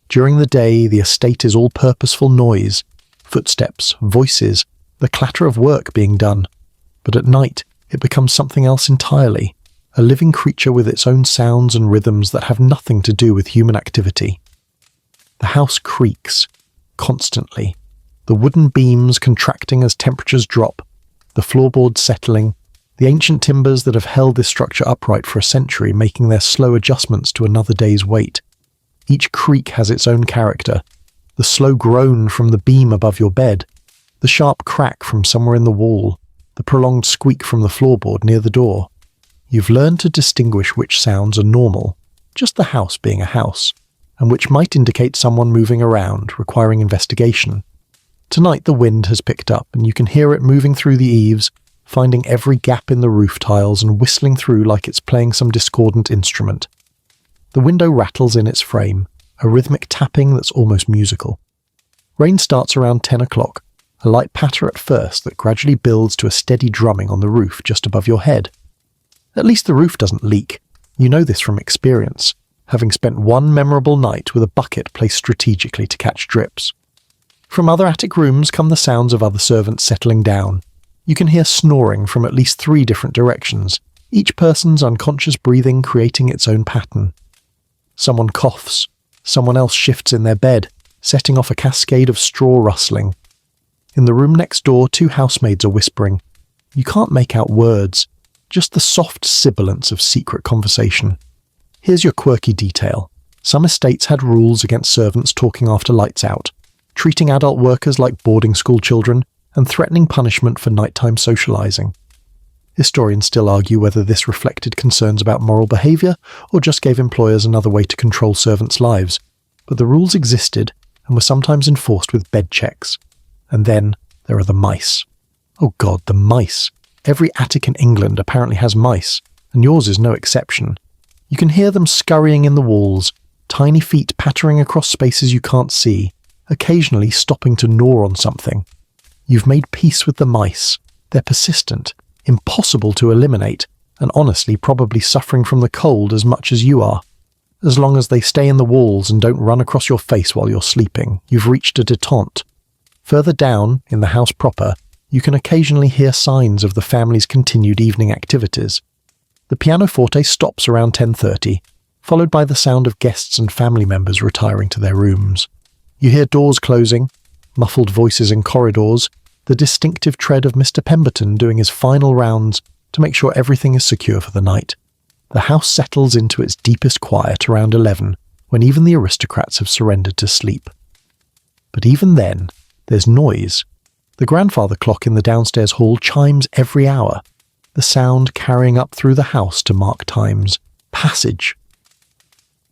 During the day, the estate is all purposeful noise, footsteps, voices, the clatter of work being done. But at night, it becomes something else entirely, a living creature with its own sounds and rhythms that have nothing to do with human activity. The house creaks, constantly, the wooden beams contracting as temperatures drop, the floorboards settling, the ancient timbers that have held this structure upright for a century making their slow adjustments to another day's weight. Each creak has its own character. The slow groan from the beam above your bed, the sharp crack from somewhere in the wall, the prolonged squeak from the floorboard near the door. You've learned to distinguish which sounds are normal, just the house being a house, and which might indicate someone moving around, requiring investigation. Tonight the wind has picked up, and you can hear it moving through the eaves, finding every gap in the roof tiles and whistling through like it's playing some discordant instrument. The window rattles in its frame, a rhythmic tapping that's almost musical. Rain starts around 10 o'clock, a light patter at first that gradually builds to a steady drumming on the roof just above your head. At least the roof doesn't leak. You know this from experience, having spent one memorable night with a bucket placed strategically to catch drips. From other attic rooms come the sounds of other servants settling down. You can hear snoring from at least 3 different directions, each person's unconscious breathing creating its own pattern. Someone coughs, someone else shifts in their bed, setting off a cascade of straw rustling. In the room next door, 2 housemaids are whispering. You can't make out words, just the soft sibilance of secret conversation. Here's your quirky detail. Some estates had rules against servants talking after lights out, treating adult workers like boarding school children, and threatening punishment for nighttime socializing. Historians still argue whether this reflected concerns about moral behavior or just gave employers another way to control servants' lives, but the rules existed and were sometimes enforced with bed checks. And then there are the mice. Oh God, the mice. Every attic in England apparently has mice, and yours is no exception. You can hear them scurrying in the walls, tiny feet pattering across spaces you can't see, occasionally stopping to gnaw on something. You've made peace with the mice. They're persistent, impossible to eliminate, and honestly probably suffering from the cold as much as you are. As long as they stay in the walls and don't run across your face while you're sleeping, you've reached a détente. Further down, in the house proper, you can occasionally hear signs of the family's continued evening activities. The pianoforte stops around 10:30, followed by the sound of guests and family members retiring to their rooms. You hear doors closing, muffled voices in corridors, the distinctive tread of Mr. Pemberton doing his final rounds to make sure everything is secure for the night. The house settles into its deepest quiet around 11, when even the aristocrats have surrendered to sleep. But even then, there's noise. The grandfather clock in the downstairs hall chimes every hour, the sound carrying up through the house to mark times. Passage.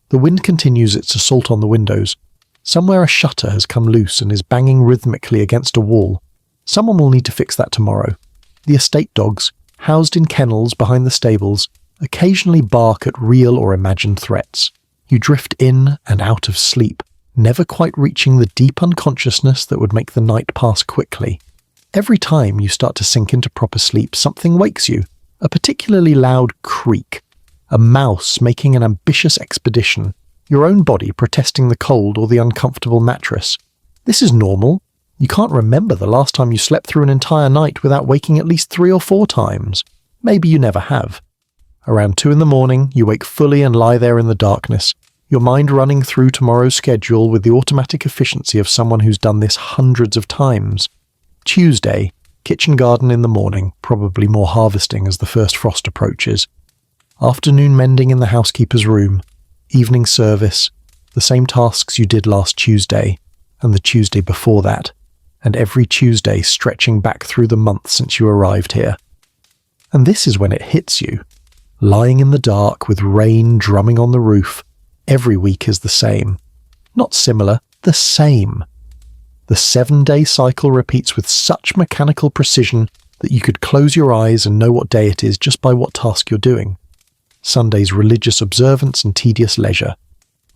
The wind continues its assault on the windows. Somewhere a shutter has come loose and is banging rhythmically against a wall. Someone will need to fix that tomorrow. The estate dogs, housed in kennels behind the stables, occasionally bark at real or imagined threats. You drift in and out of sleep, never quite reaching the deep unconsciousness that would make the night pass quickly. Every time you start to sink into proper sleep, something wakes you, a particularly loud creak, a mouse making an ambitious expedition, your own body protesting the cold or the uncomfortable mattress. This is normal. You can't remember the last time you slept through an entire night without waking at least 3 or 4 times. Maybe you never have. Around 2 in the morning, you wake fully and lie there in the darkness, your mind running through tomorrow's schedule with the automatic efficiency of someone who's done this hundreds of times. Tuesday, kitchen garden in the morning, probably more harvesting as the first frost approaches. Afternoon mending in the housekeeper's room. Evening service, the same tasks you did last Tuesday, and the Tuesday before that, and every Tuesday stretching back through the month since you arrived here. And this is when it hits you. Lying in the dark with rain drumming on the roof, every week is the same. Not similar, the same. The 7-day cycle repeats with such mechanical precision that you could close your eyes and know what day it is just by what task you're doing. Sunday's religious observance and tedious leisure.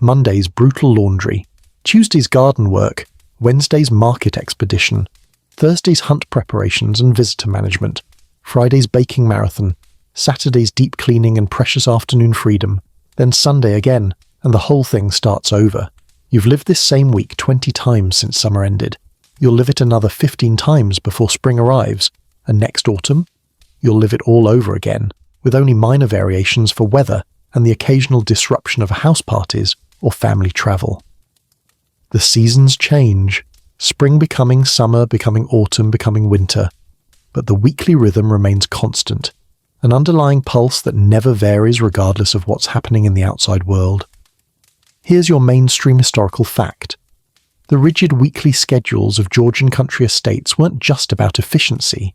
Monday's brutal laundry. Tuesday's garden work. Wednesday's market expedition. Thursday's hunt preparations and visitor management. Friday's baking marathon. Saturday's deep cleaning and precious afternoon freedom. Then Sunday again, and the whole thing starts over. You've lived this same week 20 times since summer ended. You'll live it another 15 times before spring arrives, and next autumn, you'll live it all over again, with only minor variations for weather and the occasional disruption of house parties or family travel. The seasons change, spring becoming summer, becoming autumn, becoming winter. but the weekly rhythm remains constant, an underlying pulse that never varies regardless of what's happening in the outside world. Here's your mainstream historical fact. The rigid weekly schedules of Georgian country estates weren't just about efficiency.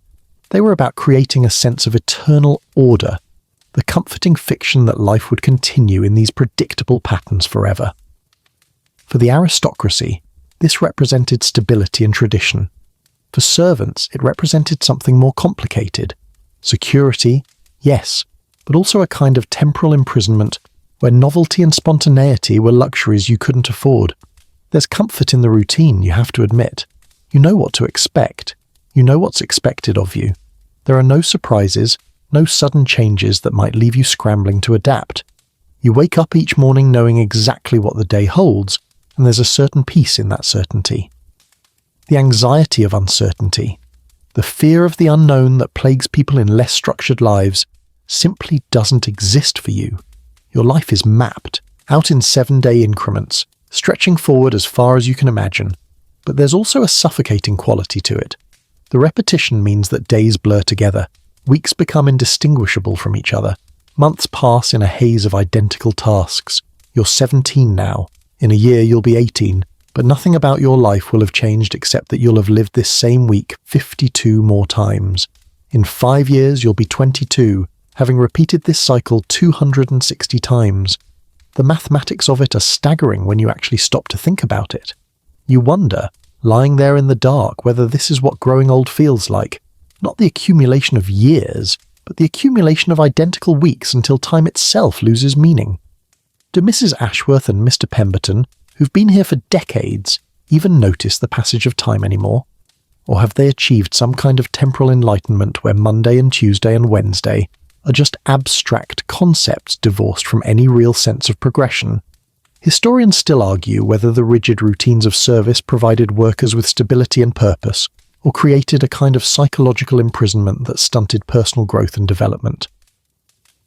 They were about creating a sense of eternal order, the comforting fiction that life would continue in these predictable patterns forever. For the aristocracy, this represented stability and tradition. For servants, it represented something more complicated. Security, yes, but also a kind of temporal imprisonment where novelty and spontaneity were luxuries you couldn't afford. There's comfort in the routine, you have to admit. You know what to expect. You know what's expected of you. There are no surprises, no sudden changes that might leave you scrambling to adapt. You wake up each morning knowing exactly what the day holds, and there's a certain peace in that certainty. The anxiety of uncertainty, the fear of the unknown that plagues people in less structured lives, simply doesn't exist for you. Your life is mapped, out in 7-day increments, stretching forward as far as you can imagine. But there's also a suffocating quality to it. The repetition means that days blur together, weeks become indistinguishable from each other, months pass in a haze of identical tasks. You're 17 now. In a year you'll be 18, but nothing about your life will have changed except that you'll have lived this same week 52 more times. In 5 years you'll be 22, having repeated this cycle 260 times. The mathematics of it are staggering when you actually stop to think about it. You wonder, lying there in the dark, whether this is what growing old feels like. Not the accumulation of years, but the accumulation of identical weeks until time itself loses meaning. Do Mrs. Ashworth and Mr. Pemberton, who've been here for decades, even notice the passage of time anymore? Or have they achieved some kind of temporal enlightenment where Monday and Tuesday and Wednesday are just abstract concepts divorced from any real sense of progression? Historians still argue whether the rigid routines of service provided workers with stability and purpose, or created a kind of psychological imprisonment that stunted personal growth and development.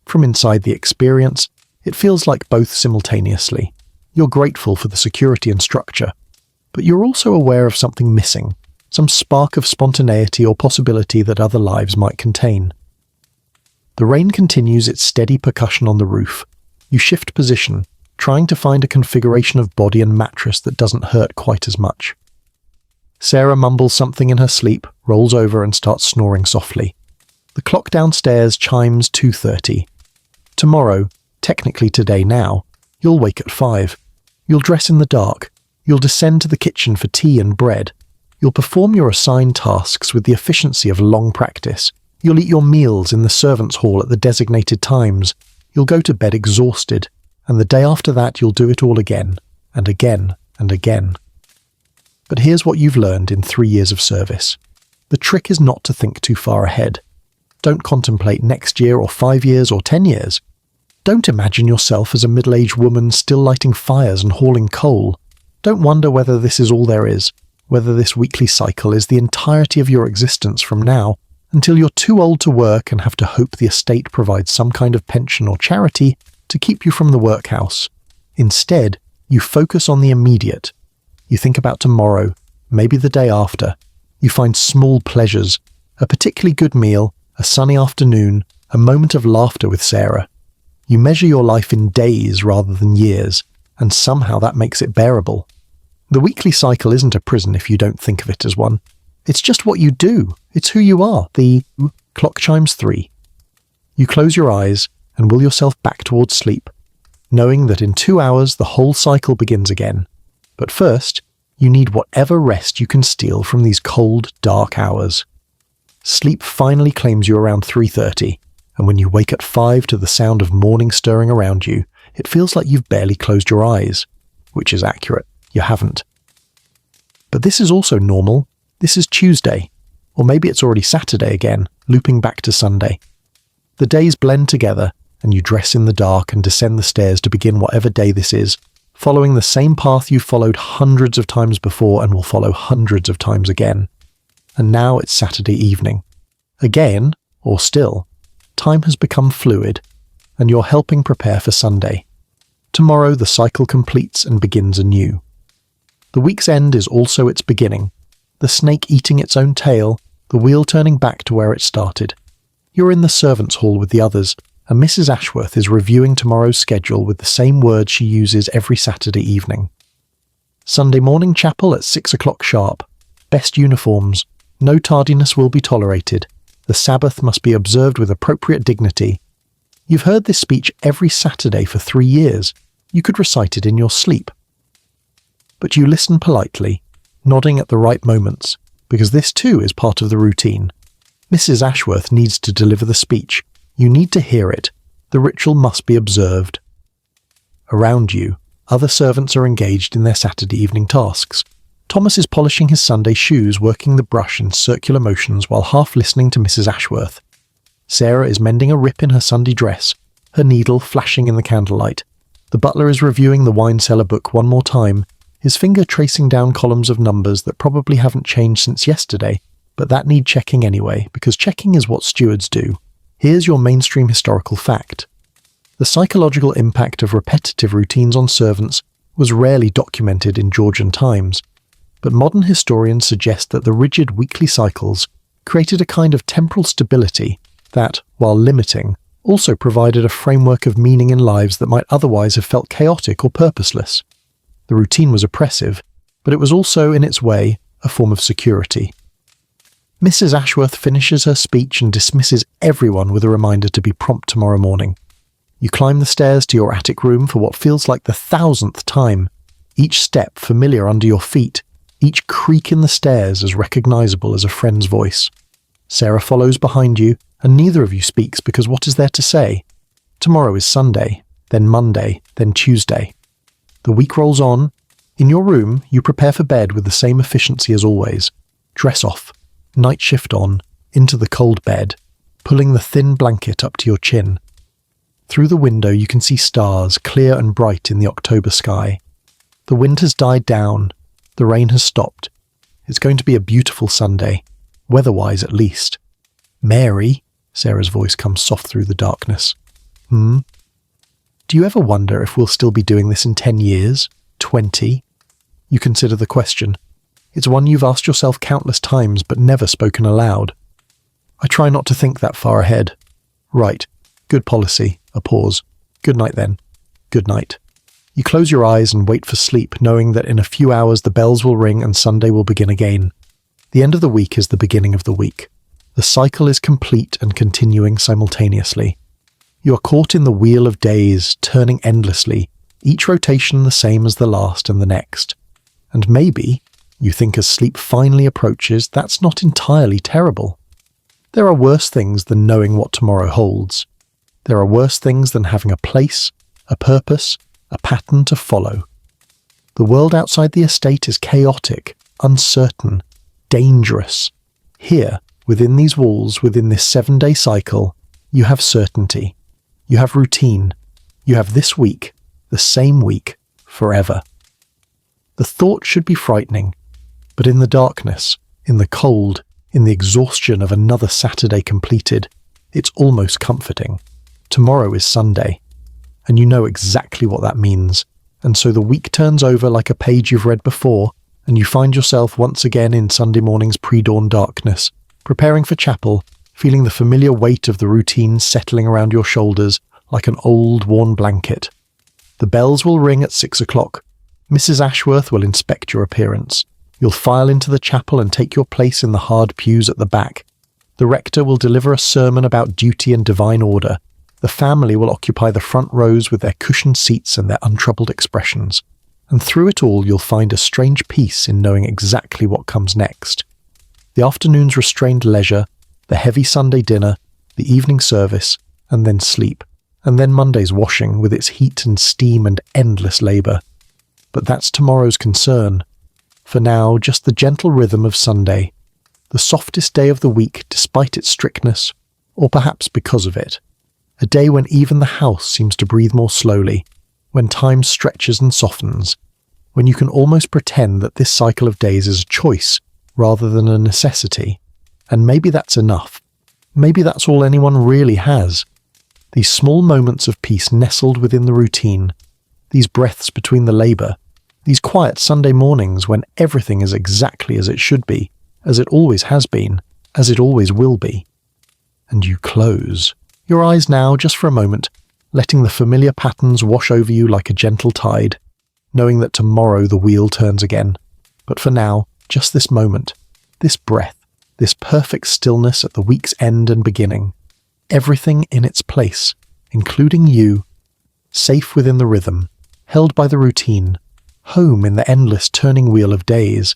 From inside the experience, it feels like both simultaneously. You're grateful for the security and structure, but you're also aware of something missing, some spark of spontaneity or possibility that other lives might contain. The rain continues its steady percussion on the roof. You shift position, trying to find a configuration of body and mattress that doesn't hurt quite as much. Sarah mumbles something in her sleep, rolls over and starts snoring softly. The clock downstairs chimes 2:30. Tomorrow, technically today now, you'll wake at 5. You'll dress in the dark. You'll descend to the kitchen for tea and bread. You'll perform your assigned tasks with the efficiency of long practice. You'll eat your meals in the servants' hall at the designated times. You'll go to bed exhausted, and the day after that you'll do it all again, and again, and again. But here's what you've learned in 3 years of service. The trick is not to think too far ahead. Don't contemplate next year or 5 years or 10 years. Don't imagine yourself as a middle-aged woman still lighting fires and hauling coal. Don't wonder whether this is all there is, whether this weekly cycle is the entirety of your existence from now until you're too old to work and have to hope the estate provides some kind of pension or charity to keep you from the workhouse. Instead, you focus on the immediate. You think about tomorrow, maybe the day after. You find small pleasures, a particularly good meal, a sunny afternoon, a moment of laughter with Sarah. You measure your life in days rather than years, and somehow that makes it bearable. The weekly cycle isn't a prison if you don't think of it as one. It's just what you do. It's who you are. The clock chimes 3. You close your eyes and will yourself back towards sleep, knowing that in 2 hours the whole cycle begins again. But first, you need whatever rest you can steal from these cold, dark hours. Sleep finally claims you around 3:30, and when you wake at 5 to the sound of morning stirring around you, it feels like you've barely closed your eyes, which is accurate. You haven't. But this is also normal. This is Tuesday, or maybe it's already Saturday again, looping back to Sunday. The days blend together, and you dress in the dark and descend the stairs to begin whatever day this is, following the same path you've followed hundreds of times before and will follow hundreds of times again. And now it's Saturday evening. Again, or still, time has become fluid, and you're helping prepare for Sunday. Tomorrow the cycle completes and begins anew. The week's end is also its beginning, the snake eating its own tail, the wheel turning back to where it started. You're in the servants' hall with the others, and Mrs. Ashworth is reviewing tomorrow's schedule with the same words she uses every Saturday evening. Sunday morning chapel at 6 o'clock sharp. Best uniforms. No tardiness will be tolerated. The Sabbath must be observed with appropriate dignity. You've heard this speech every Saturday for 3 years. You could recite it in your sleep. But you listen politely, nodding at the right moments, because this too is part of the routine. Mrs. Ashworth needs to deliver the speech. You need to hear it. The ritual must be observed. Around you, other servants are engaged in their Saturday evening tasks. Thomas is polishing his Sunday shoes, working the brush in circular motions while half listening to Mrs. Ashworth. Sarah is mending a rip in her Sunday dress, her needle flashing in the candlelight. The butler is reviewing the wine cellar book one more time, his finger tracing down columns of numbers that probably haven't changed since yesterday, but that need checking anyway, because checking is what stewards do. Here's your mainstream historical fact. The psychological impact of repetitive routines on servants was rarely documented in Georgian times, but modern historians suggest that the rigid weekly cycles created a kind of temporal stability that, while limiting, also provided a framework of meaning in lives that might otherwise have felt chaotic or purposeless. The routine was oppressive, but it was also, in its way, a form of security. Mrs. Ashworth finishes her speech and dismisses everyone with a reminder to be prompt tomorrow morning. You climb the stairs to your attic room for what feels like the 1,000th time, each step familiar under your feet, each creak in the stairs as recognizable as a friend's voice. Sarah follows behind you, and neither of you speaks because what is there to say? Tomorrow is Sunday, then Monday, then Tuesday. The week rolls on. In your room, you prepare for bed with the same efficiency as always. Dress off, night shift on, into the cold bed, pulling the thin blanket up to your chin. Through the window you can see stars, clear and bright in the October sky. The wind has died down. The rain has stopped. It's going to be a beautiful Sunday, weather-wise at least. Mary, Sarah's voice comes soft through the darkness. Do you ever wonder if we'll still be doing this in 10 years? 20? You consider the question. It's one you've asked yourself countless times but never spoken aloud. I try not to think that far ahead. Right. Good policy. A pause. Good night then. Good night. You close your eyes and wait for sleep, knowing that in a few hours the bells will ring and Sunday will begin again. The end of the week is the beginning of the week. The cycle is complete and continuing simultaneously. You are caught in the wheel of days, turning endlessly, each rotation the same as the last and the next. And maybe, you think as sleep finally approaches, that's not entirely terrible. There are worse things than knowing what tomorrow holds. There are worse things than having a place, a purpose, a pattern to follow. The world outside the estate is chaotic, uncertain, dangerous. Here, within these walls, within this 7-day cycle, you have certainty. You have routine. You have this week, the same week, forever. The thought should be frightening, but in the darkness, in the cold, in the exhaustion of another Saturday completed, it's almost comforting. Tomorrow is Sunday, and you know exactly what that means, and so the week turns over like a page you've read before, and you find yourself once again in Sunday morning's pre-dawn darkness, preparing for chapel, feeling the familiar weight of the routine settling around your shoulders like an old, worn blanket. The bells will ring at 6 o'clock. Mrs. Ashworth will inspect your appearance. You'll file into the chapel and take your place in the hard pews at the back. The rector will deliver a sermon about duty and divine order. The family will occupy the front rows with their cushioned seats and their untroubled expressions. And through it all you'll find a strange peace in knowing exactly what comes next. The afternoon's restrained leisure, the heavy Sunday dinner, the evening service, and then sleep. And then Monday's washing with its heat and steam and endless labour. But that's tomorrow's concern. For now, just the gentle rhythm of Sunday. The softest day of the week despite its strictness, or perhaps because of it. A day when even the house seems to breathe more slowly, when time stretches and softens, when you can almost pretend that this cycle of days is a choice rather than a necessity. And maybe that's enough. Maybe that's all anyone really has. These small moments of peace nestled within the routine, these breaths between the labour, these quiet Sunday mornings when everything is exactly as it should be, as it always has been, as it always will be. And you close your eyes now just for a moment, letting the familiar patterns wash over you like a gentle tide, knowing that tomorrow the wheel turns again. But for now, just this moment, this breath, this perfect stillness at the week's end and beginning, everything in its place, including you, safe within the rhythm, held by the routine, home in the endless turning wheel of days,